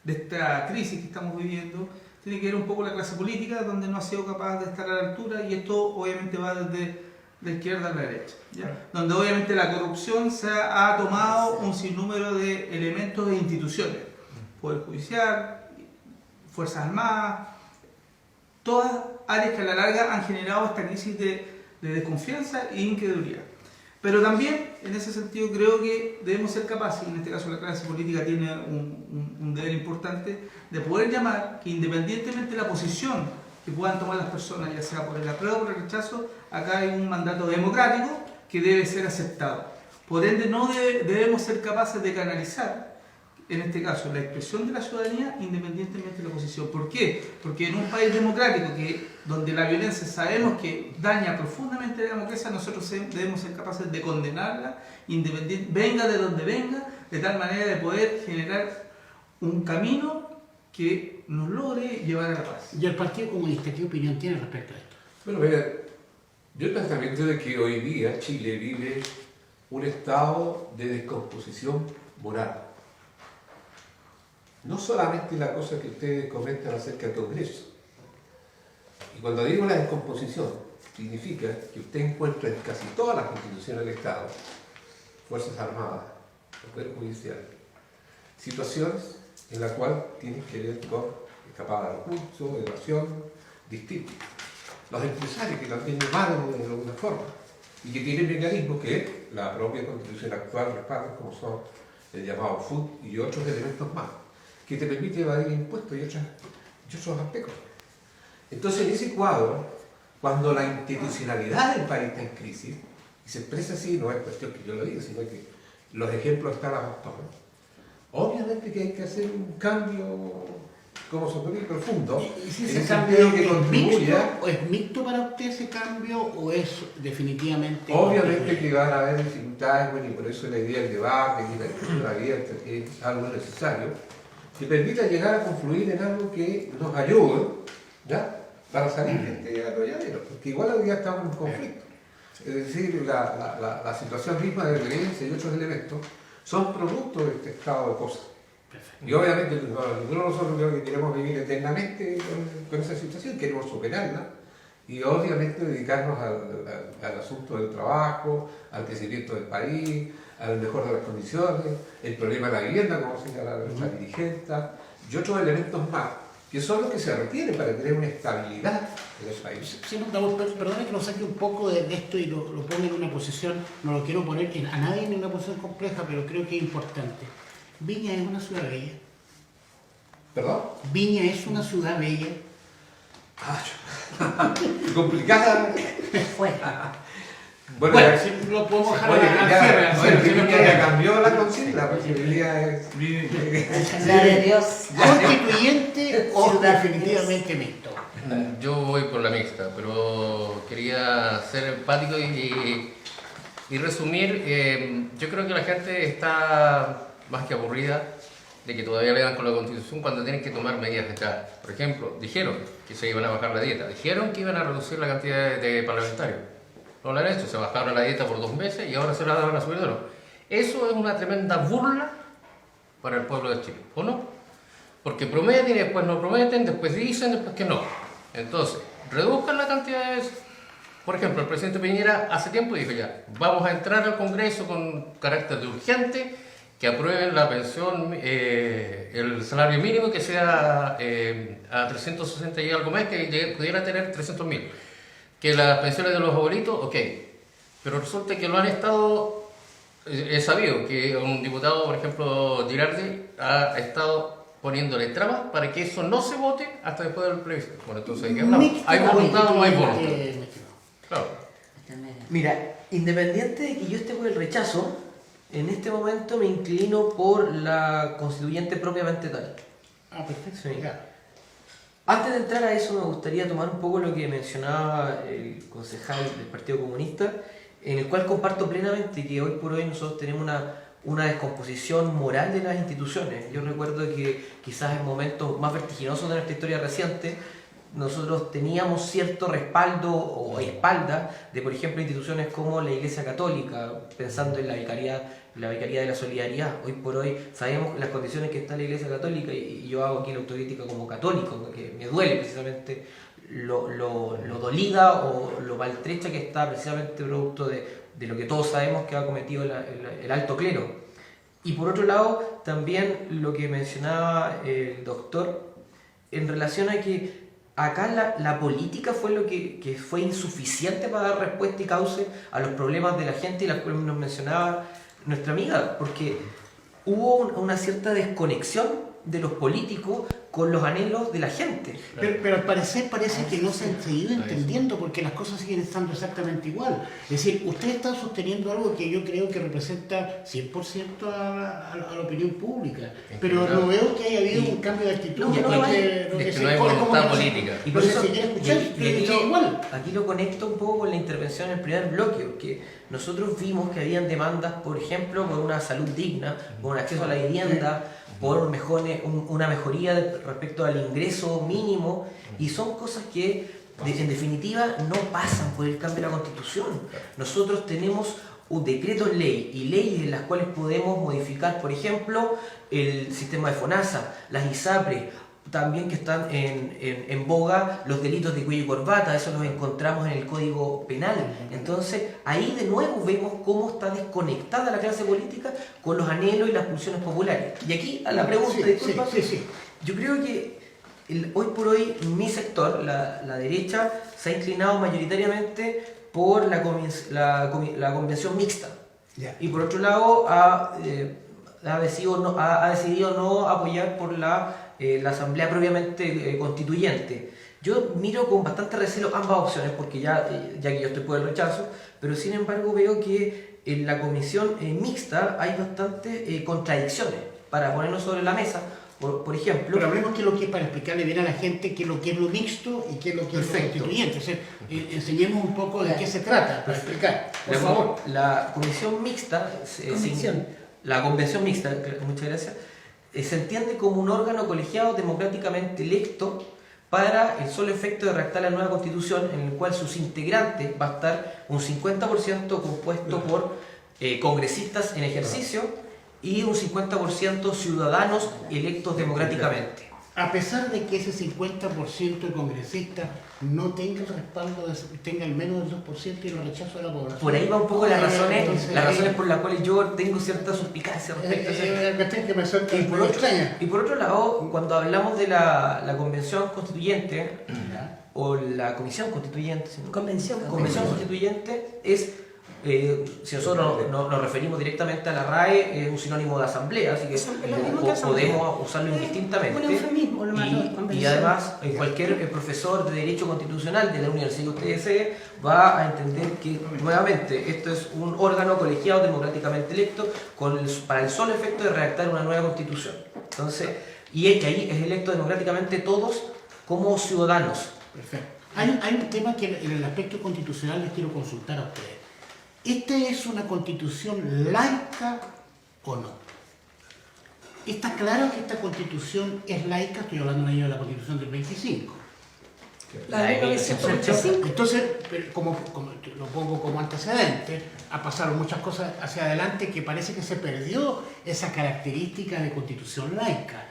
esta crisis que estamos viviendo tiene que ver un poco la clase política, donde no ha sido capaz de estar a la altura, y esto obviamente va desde la izquierda a la derecha, ¿ya? Donde obviamente la corrupción ha tomado un sinnúmero de elementos e instituciones, Poder Judicial, Fuerzas Armadas, todas áreas que a la larga han generado esta crisis de desconfianza e incredulidad. Pero también, en ese sentido, creo que debemos ser capaces, y en este caso la clase política tiene un deber importante, de poder llamar que, independientemente de la posición que puedan tomar las personas, ya sea por el apruebo o por el rechazo, acá hay un mandato democrático que debe ser aceptado. Por ende, no debemos ser capaces de canalizar, en este caso, la expresión de la ciudadanía independientemente de la oposición. ¿Por qué? Porque en un país democrático donde la violencia sabemos que daña profundamente la democracia, nosotros debemos ser capaces de condenarla, venga de donde venga, de tal manera de poder generar un camino que nos logre llevar a la paz. ¿Y el Partido Comunista qué opinión tiene respecto a esto? Bueno, mira, yo el pensamiento de que hoy día Chile vive un estado de descomposición moral. No solamente la cosa que ustedes comentan acerca del Congreso. Y cuando digo la descomposición, significa que usted encuentra en casi todas las instituciones del Estado, Fuerzas Armadas, el Poder Judicial, situaciones en las cuales tienen que ver con escapada de recursos, evasión, distintos. Los empresarios que también evaden de alguna forma y que tienen mecanismos que la propia Constitución actual respalda, como son el llamado FUT y otros elementos más, que te permite evadir impuestos y otros aspectos. Entonces, en ese cuadro, cuando la institucionalidad del país está en crisis, y se expresa así, no es cuestión que yo lo diga, sino que los ejemplos están a montones, obviamente que hay que hacer un cambio como superior profundo, ¿Y si en ese el cambio sentido que es contribuya. ¿Es mixto para usted ese cambio o es definitivamente...? Obviamente que van a haber dificultades, bueno, y por eso la idea del debate y la discusión abierta es algo necesario, que permita llegar a confluir en algo que nos ayude, ¿ya?, para salir de este atolladero, porque igual hoy día estamos en un conflicto. Es decir, la situación misma de violencia y otros elementos son producto de este estado de cosas. Y obviamente ninguno de nosotros creo que queremos vivir eternamente con esa situación, queremos superarla y obviamente dedicarnos al asunto del trabajo, al crecimiento del país, al mejor de las condiciones, el problema de la vivienda, como señala nuestra dirigente, y otros elementos más que son los que se requieren para tener una estabilidad en el país. Sí, perdona que lo saque un poco de esto y lo ponga en una posición, no lo quiero poner a nadie en una posición compleja, pero creo que es importante. Viña es una ciudad bella. ¿Perdón? Viña es una ciudad bella. Complicada. Fue. Bueno, Bueno, sí, lo podemos dejar oye, al ya, cierre, al oye, cierre, que si no ya queda. cambió la consigna, porque hoy día es... La de Dios. ¿Constituyente o Ciudad definitivamente mixto? Yo voy por la mixta, pero quería ser empático y resumir. Yo creo que la gente está más que aburrida de que todavía le dan con la Constitución cuando tienen que tomar medidas de Estado. Por ejemplo, dijeron que se iban a bajar la dieta, dijeron que iban a reducir la cantidad de parlamentarios. No lo han hecho, se bajaron la dieta por 2 meses y ahora se la van a subir de nuevo. Eso es una tremenda burla para el pueblo de Chile, ¿o no? Porque prometen y después no prometen, después dicen, después que no. Entonces, reduzcan la cantidad de veces. Por ejemplo, el presidente Piñera hace tiempo dijo ya, vamos a entrar al Congreso con carácter de urgente, que aprueben la pensión, el salario mínimo que sea a 360 y algo más, que pudiera tener 300.000. Que las pensiones de los abuelitos, ok. Pero resulta que lo han estado, he sabido que un diputado, por ejemplo, Girardi, ha estado poniéndole trabas para que eso no se vote hasta después del plebiscito. Bueno, entonces, ¿qué hablamos? ¿Hay voluntad o no hay voluntad? Claro. Mira, independiente de que yo esté por el rechazo, en este momento me inclino por la constituyente propiamente tal. Ah, perfecto. Sí. Ya. Antes de entrar a eso me gustaría tomar un poco lo que mencionaba el concejal del Partido Comunista, en el cual comparto plenamente que hoy por hoy nosotros tenemos una descomposición moral de las instituciones. Yo recuerdo que quizás en momentos más vertiginosos de nuestra historia reciente, nosotros teníamos cierto respaldo o espalda de, por ejemplo, instituciones como la Iglesia Católica, pensando en la Vicaría de la Solidaridad. Hoy por hoy sabemos las condiciones que está la Iglesia Católica y yo hago aquí la autocrítica como católico, porque me duele precisamente lo dolida o lo maltrecha que está precisamente producto de lo que todos sabemos que ha cometido el alto clero. Y por otro lado, también lo que mencionaba el doctor en relación a que acá la política fue lo que fue insuficiente para dar respuesta y cauce a los problemas de la gente y las cuales nos mencionaba nuestra amiga, porque hubo una cierta desconexión de los políticos con los anhelos de la gente. Pero al parecer parece que no se han seguido entendiendo porque las cosas siguen estando exactamente igual. Es decir, usted está sosteniendo algo que yo creo que representa 100% a la opinión pública, pero no veo que haya habido un cambio de actitud. No hay voluntad política. Y por eso, si quiere escuchar, igual. aquí lo conecto un poco con la intervención en el primer bloque, porque nosotros vimos que habían demandas, por ejemplo, por una salud digna, por un acceso a la vivienda, por una mejoría respecto al ingreso mínimo, y son cosas que en definitiva no pasan por el cambio de la Constitución. Nosotros tenemos un decreto ley y leyes en las cuales podemos modificar, por ejemplo, el sistema de FONASA, las ISAPRES, también que están en boga los delitos de cuello y corbata, eso los encontramos en el Código Penal. Entonces, ahí de nuevo vemos cómo está desconectada la clase política con los anhelos y las pulsiones populares. Y aquí a la pregunta, disculpa, yo creo que hoy por hoy mi sector, la derecha, se ha inclinado mayoritariamente por la convención mixta. Y por otro lado ha decidido no apoyar por la asamblea propiamente constituyente. Yo miro con bastante recelo ambas opciones porque ya que yo estoy por el rechazo, pero sin embargo veo que en la comisión mixta hay bastantes contradicciones para ponernos sobre la mesa. Por ejemplo... Pero hablemos que lo que es para explicarle bien a la gente qué es lo que es lo mixto y qué es lo que es lo constituyente. O sea, enseñemos un poco de qué se trata para explicar. Por favor. La comisión mixta... La convención mixta, muchas gracias, se entiende como un órgano colegiado democráticamente electo para el solo efecto de redactar la nueva constitución, en el cual sus integrantes va a estar un 50% compuesto por congresistas en ejercicio y un 50% ciudadanos electos democráticamente. a pesar de que ese 50% de congresistas no tenga el respaldo, tenga el menos del 2% y el rechazo de la población. Por ahí va un poco las Entonces, razones por las cuales yo tengo cierta suspicacia respecto a ese. que me suelta Y por otro lado, cuando hablamos de la convención constituyente, o la comisión constituyente, Convención constituyente, es, si nosotros nos referimos directamente a la RAE, es un sinónimo de asamblea, así que podemos usarlo indistintamente. Un eufemismo, lo más Y además, cualquier profesor de Derecho Constitucional de la universidad que usted desee va a entender que, nuevamente, esto es un órgano colegiado democráticamente electo para el solo efecto de redactar una nueva constitución. Entonces, y que ahí es electo democráticamente todos como ciudadanos. Perfecto. Hay un tema que en el aspecto constitucional les quiero consultar a ustedes. ¿Esta es una constitución laica o no? Está claro que esta constitución es laica, estoy hablando de la constitución del 25. La de 1925. Entonces, como lo pongo como antecedente, ha pasado muchas cosas hacia adelante que parece que se perdió esa característica de constitución laica.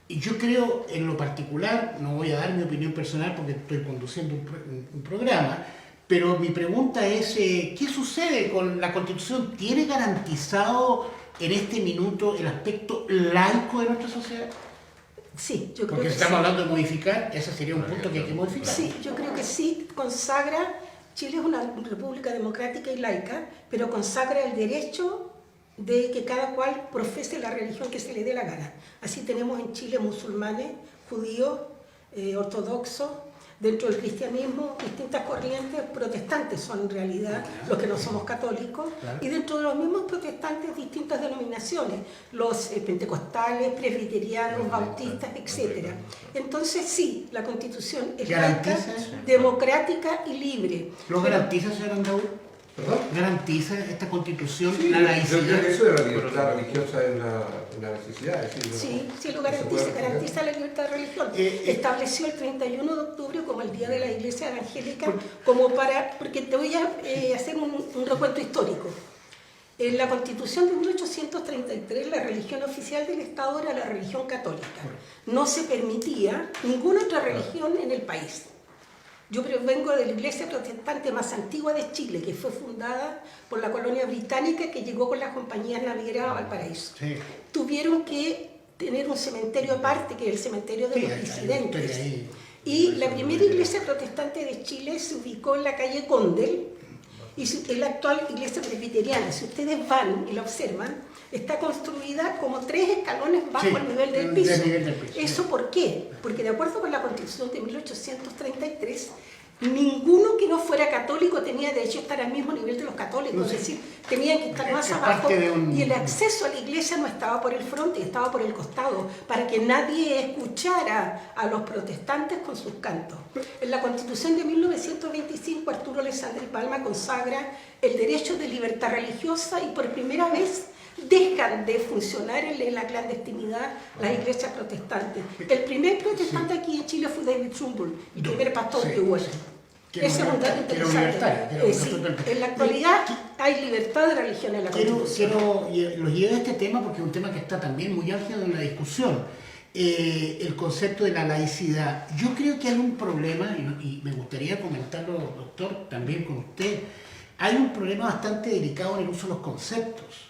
Y yo creo, en lo particular, no voy a dar mi opinión personal porque estoy conduciendo un programa, pero mi pregunta es, ¿qué sucede con la Constitución? ¿Tiene garantizado en este minuto el aspecto laico de nuestra sociedad? Sí, yo creo Porque que si estamos sí. hablando de modificar, ese sería un punto que hay que modificar. Sí, yo creo que sí, consagra, Chile es una república democrática y laica, pero consagra el derecho de que cada cual profese la religión que se le dé la gana. Así tenemos en Chile musulmanes, judíos, ortodoxos, dentro del cristianismo distintas corrientes, protestantes son en realidad los que no somos católicos, y dentro de los mismos protestantes distintas denominaciones, los pentecostales, presbiterianos, bautistas, etc. Entonces sí, la Constitución es laica, democrática y libre. ¿Lo garantiza, señor Andaúl? ¿Perdón? ¿Garantiza esta Constitución Sí, la yo laicidad? creo que eso de la libertad religiosa es una necesidad. Es decir, Sí, lo no se garantiza, puede garantiza la libertad de religión. Estableció el 31 de octubre como el Día de la Iglesia Evangélica, porque te voy a hacer un recuento histórico. En la Constitución de 1833, la religión oficial del Estado era la religión católica. No se permitía ninguna otra religión en el país. Yo vengo de la iglesia protestante más antigua de Chile, que fue fundada por la colonia británica que llegó con las compañías navieras a Valparaíso. Sí. Tuvieron que tener un cementerio aparte, que es el cementerio de los disidentes. Y la primera iglesia protestante de Chile se ubicó en la calle Condel, y es la actual iglesia presbiteriana. Si ustedes van y la observan, está construida como 3 escalones bajo el nivel del piso. ¿Eso por qué? Porque de acuerdo con la Constitución de 1833, ninguno que no fuera católico tenía derecho a estar al mismo nivel de los católicos, es decir, tenían que estar más abajo, y el acceso a la iglesia no estaba por el frente, estaba por el costado, para que nadie escuchara a los protestantes con sus cantos. En la Constitución de 1925, Arturo Alessandri Palma consagra el derecho de libertad religiosa, y por primera vez dejan de funcionar en la clandestinidad las iglesias protestantes. El primer protestante aquí en Chile fue David Trumbull, el primer pastor que hubo. Ese es un dato interesante. Sí, en la actualidad hay libertad de religión en la Constitución. Los llevo a este tema porque es un tema que está también muy álgido en la discusión. El concepto de la laicidad. Yo creo que hay un problema, y me gustaría comentarlo, doctor, también con usted. Hay un problema bastante delicado en el uso de los conceptos.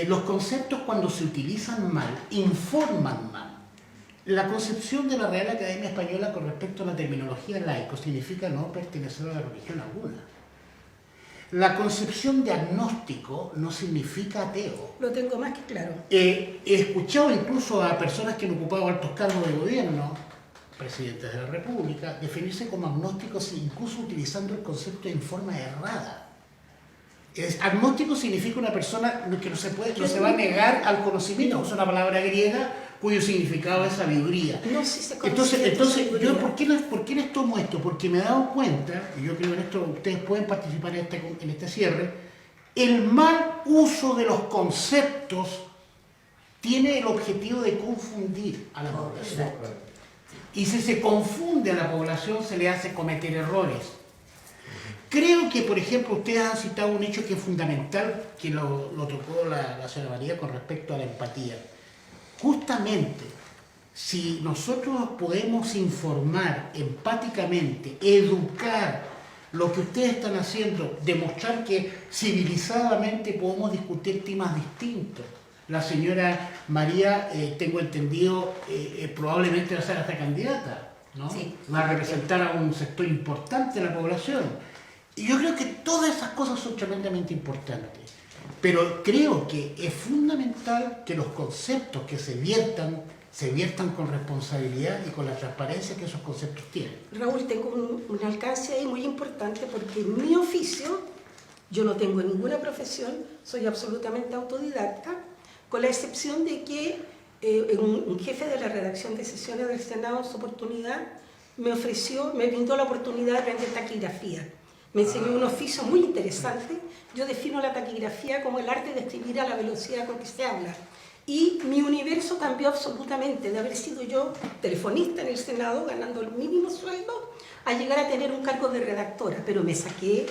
Los conceptos, cuando se utilizan mal, informan mal. La concepción de la Real Academia Española con respecto a la terminología laico significa no pertenecer a la religión alguna. La concepción de agnóstico no significa ateo. Lo tengo más que claro. He escuchado incluso a personas que han ocupado altos cargos de gobierno, presidentes de la República, definirse como agnósticos, incluso utilizando el concepto en forma errada. Agnóstico significa una persona que no se va a negar al conocimiento. Es una palabra griega cuyo significado es sabiduría. No, si se Entonces yo ¿por qué les tomo esto? Porque me he dado cuenta, y yo creo que en esto ustedes pueden participar en este cierre, el mal uso de los conceptos tiene el objetivo de confundir a la población. Y si se confunde a la población, se le hace cometer errores. Creo que, por ejemplo, ustedes han citado un hecho que es fundamental, que lo tocó la señora María con respecto a la empatía. Justamente, Si nosotros podemos informar empáticamente, educar lo que ustedes están haciendo, demostrar que civilizadamente podemos discutir temas distintos. La señora María, tengo entendido, probablemente va a ser hasta candidata, ¿no? Sí. Va a representar a un sector importante de la población. Y yo creo que todas esas cosas son tremendamente importantes. Pero creo que es fundamental que los conceptos que se viertan con responsabilidad y con la transparencia que esos conceptos tienen. Raúl, tengo un alcance ahí muy importante porque en mi oficio, yo no tengo ninguna profesión, soy absolutamente autodidacta, con la excepción de que un jefe de la redacción de sesiones del Senado en su oportunidad me brindó la oportunidad de aprender taquigrafía. Me enseñó un oficio muy interesante. Yo defino la taquigrafía como el arte de escribir a la velocidad con que se habla. Y mi universo cambió absolutamente, de haber sido yo telefonista en el Senado, ganando el mínimo sueldo, a llegar a tener un cargo de redactora. Pero me saqué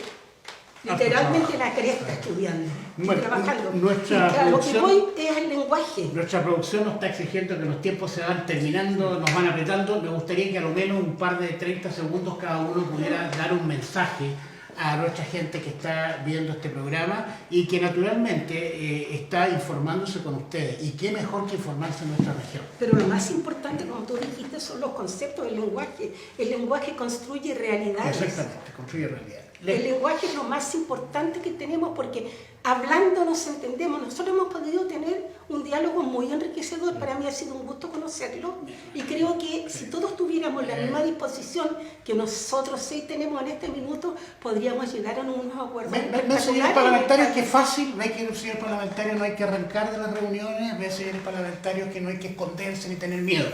literalmente la cresta estudiando y trabajando. Y lo que voy es el lenguaje. Nuestra producción nos está exigiendo que los tiempos se van terminando, nos van apretando. Me gustaría que a lo menos un par de 30 segundos cada uno pudiera dar un mensaje a nuestra gente que está viendo este programa y que naturalmente está informándose con ustedes. Y qué mejor que informarse en nuestra región. Pero lo más importante, como tú dijiste, son los conceptos del lenguaje. El lenguaje construye realidades. Exactamente, construye realidades. El lenguaje es lo más importante que tenemos porque hablando nos entendemos. Nosotros hemos podido tener un diálogo muy enriquecedor. Para mí ha sido un gusto conocerlo y creo que si todos tuviéramos la misma disposición que nosotros 6 tenemos en este minuto, podríamos llegar a unos acuerdos. Ve, señores parlamentarios, que es fácil. Ve que, señor parlamentario, no hay que arrancar de las reuniones. Ve, señores parlamentarios, que no hay que esconderse ni tener miedo.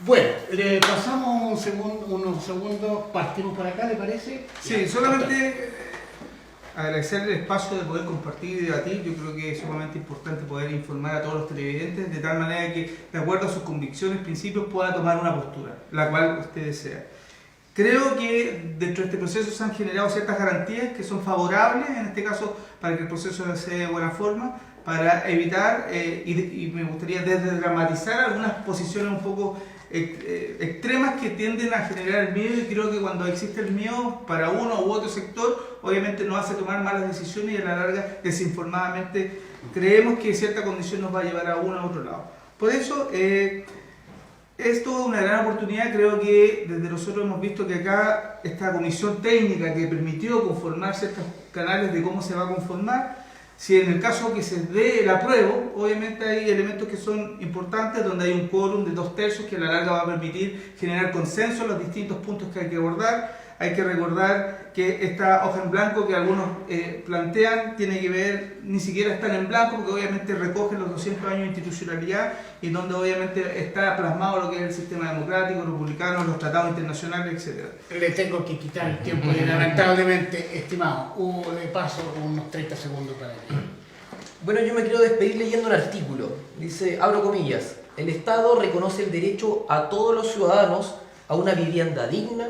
Bueno, le pasamos unos segundos, partimos por acá, ¿le parece? Sí, solamente agradecer el espacio de poder compartir y debatir. Yo creo que es sumamente importante poder informar a todos los televidentes de tal manera que, de acuerdo a sus convicciones, principios, pueda tomar una postura, la cual usted desea. Creo que dentro de este proceso se han generado ciertas garantías que son favorables, en este caso, para que el proceso se dé de buena forma, para evitar, y me gustaría desdramatizar algunas posiciones un poco extremas que tienden a generar el miedo, y creo que cuando existe el miedo para uno u otro sector, obviamente nos hace tomar malas decisiones y a la larga, desinformadamente, creemos que cierta condición nos va a llevar a uno a otro lado. Por eso, es toda una gran oportunidad. Creo que desde nosotros hemos visto que acá esta comisión técnica que permitió conformar ciertos canales de cómo se va a conformar, si en el caso que se dé el apruebo, obviamente hay elementos que son importantes, donde hay un quórum de 2/3 que a la larga va a permitir generar consenso en los distintos puntos que hay que abordar. Hay que recordar que esta hoja en blanco que algunos plantean tiene que ver, ni siquiera están en blanco, porque obviamente recogen los 200 años de institucionalidad y donde obviamente está plasmado lo que es el sistema democrático, republicano, los tratados internacionales, etc. Le tengo que quitar el tiempo, lamentablemente, estimado. Le paso unos 30 segundos para él. Bueno, yo me quiero despedir leyendo un artículo. Dice, abro comillas, el Estado reconoce el derecho a todos los ciudadanos a una vivienda digna,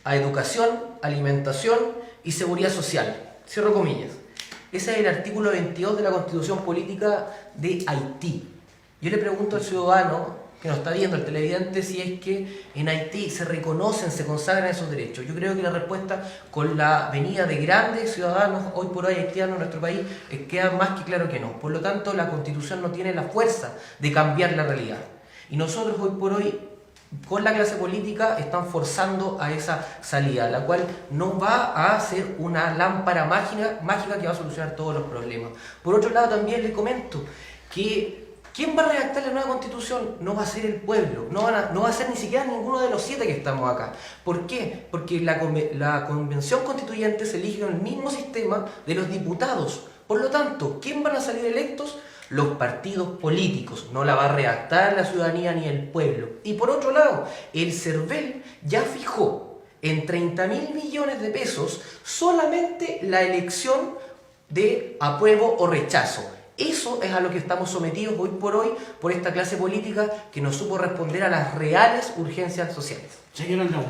a educación, alimentación y seguridad social. Cierro comillas. Ese es el artículo 22 de la Constitución Política de Haití. Yo le pregunto al ciudadano que nos está viendo, al televidente, si es que en Haití se reconocen, se consagran esos derechos. Yo creo que la respuesta, con la venida de grandes ciudadanos hoy por hoy haitianos en nuestro país, queda más que claro que no. Por lo tanto, la Constitución no tiene la fuerza de cambiar la realidad. Y nosotros hoy por hoy, con la clase política, están forzando a esa salida, la cual no va a ser una lámpara mágica que va a solucionar todos los problemas. Por otro lado, también les comento que ¿quién va a redactar la nueva Constitución? No va a ser el pueblo, no va a ser ni siquiera ninguno de los 7 que estamos acá. ¿Por qué? Porque la Convención Constituyente se elige en el mismo sistema de los diputados. Por lo tanto, ¿quién van a salir electos? Los partidos políticos. No la va a redactar la ciudadanía ni el pueblo. Y por otro lado, el CERVEL ya fijó en 30.000 millones de pesos solamente la elección de apruebo o rechazo. Eso es a lo que estamos sometidos hoy por hoy por esta clase política que no supo responder a las reales urgencias sociales. Señor Andrés.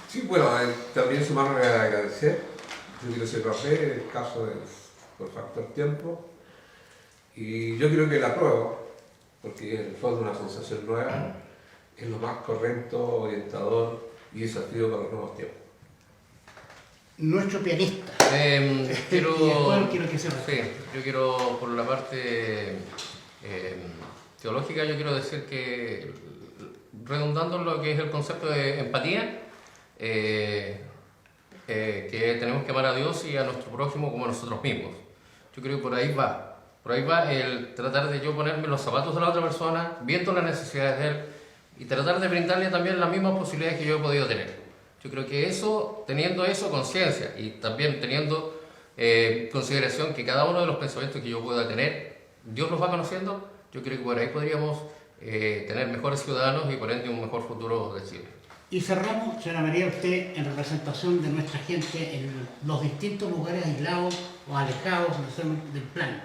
Sí, bueno, también sumarme a agradecer. Yo quiero ser rapé, el caso por factor tiempo. Y yo creo que el apruebo porque en el fondo una sensación nueva es lo más correcto, orientador y desafío para los nuevos tiempos. Nuestro pianista. Quiero, Y después quiero que se sí, yo quiero, por la parte teológica, yo quiero decir que, redundando en lo que es el concepto de empatía, que tenemos que amar a Dios y a nuestro prójimo como a nosotros mismos. Yo creo que por ahí va el tratar de yo ponerme los zapatos de la otra persona, viendo las necesidades de él y tratar de brindarle también las mismas posibilidades que yo he podido tener. Yo creo que eso, teniendo eso, conciencia y también teniendo consideración que cada uno de los pensamientos que yo pueda tener, Dios los va conociendo, yo creo que por ahí podríamos tener mejores ciudadanos y por ende un mejor futuro de Chile. Y cerramos, señora María, usted en representación de nuestra gente en los distintos lugares aislados o alejados del plan.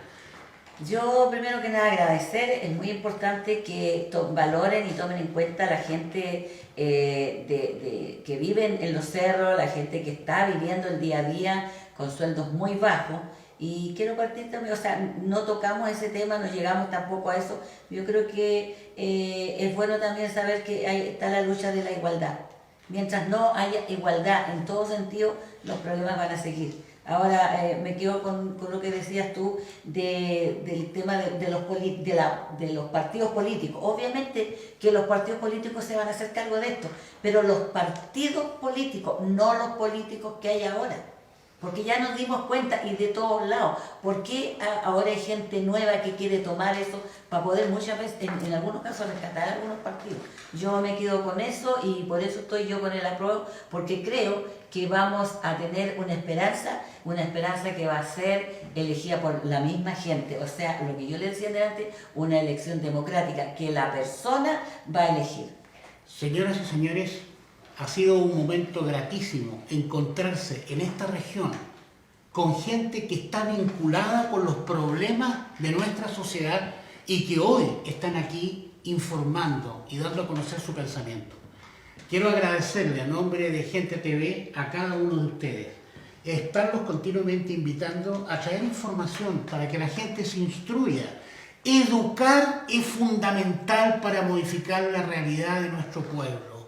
Yo primero que nada agradecer, es muy importante que valoren y tomen en cuenta a la gente que vive en los cerros, la gente que está viviendo el día a día con sueldos muy bajos. Y quiero partir también, o sea, no tocamos ese tema, no llegamos tampoco a eso. Yo creo que es bueno también saber que está la lucha de la igualdad. Mientras no haya igualdad en todo sentido, los problemas van a seguir. Ahora me quedo con lo que decías tú del tema de los partidos políticos. Obviamente que los partidos políticos se van a hacer cargo de esto, pero los partidos políticos, no los políticos que hay ahora. Porque ya nos dimos cuenta y de todos lados. ¿Por qué ahora hay gente nueva que quiere tomar eso para poder muchas veces, en algunos casos, rescatar algunos partidos? Yo me quedo con eso y por eso estoy yo con el apruebo, porque creo que vamos a tener una esperanza que va a ser elegida por la misma gente. O sea, lo que yo le decía delante, una elección democrática, que la persona va a elegir. Señoras y señores, ha sido un momento gratísimo encontrarse en esta región con gente que está vinculada con los problemas de nuestra sociedad y que hoy están aquí informando y dando a conocer su pensamiento. Quiero agradecerle a nombre de Gente TV a cada uno de ustedes, estarlos continuamente invitando a traer información para que la gente se instruya. Educar es fundamental para modificar la realidad de nuestro pueblo.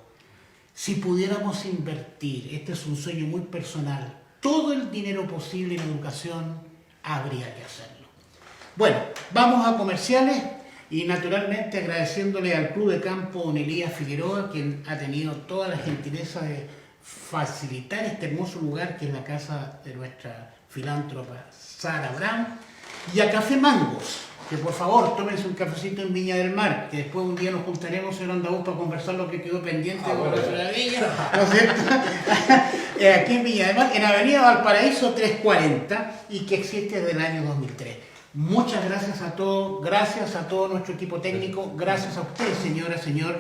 Si pudiéramos invertir, este es un sueño muy personal, todo el dinero posible en educación, habría que hacerlo. Bueno, vamos a comerciales y naturalmente agradeciéndole al Club de Campo Don Elías Figueroa, quien ha tenido toda la gentileza de facilitar este hermoso lugar que es la casa de nuestra filántropa Sara Brown, y a Café Mangos, que por favor tómense un cafecito en Viña del Mar, que después un día nos juntaremos, señor Andabuz, para conversar lo que quedó pendiente de la ciudad de Villa, ¿no es cierto? Aquí en Viña del Mar, en Avenida Valparaíso 340, y que existe desde el año 2003. Muchas gracias a todos, gracias a todo nuestro equipo técnico, gracias a usted, señora, señor,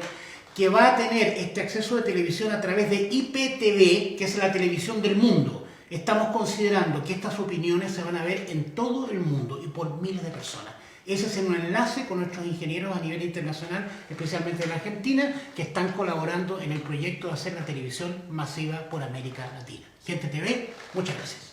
que va a tener este acceso de televisión a través de IPTV, que es la televisión del mundo. Estamos considerando que estas opiniones se van a ver en todo el mundo y por miles de personas. Ese es un enlace con nuestros ingenieros a nivel internacional, especialmente en Argentina, que están colaborando en el proyecto de hacer la televisión masiva por América Latina. Gente TV, muchas gracias.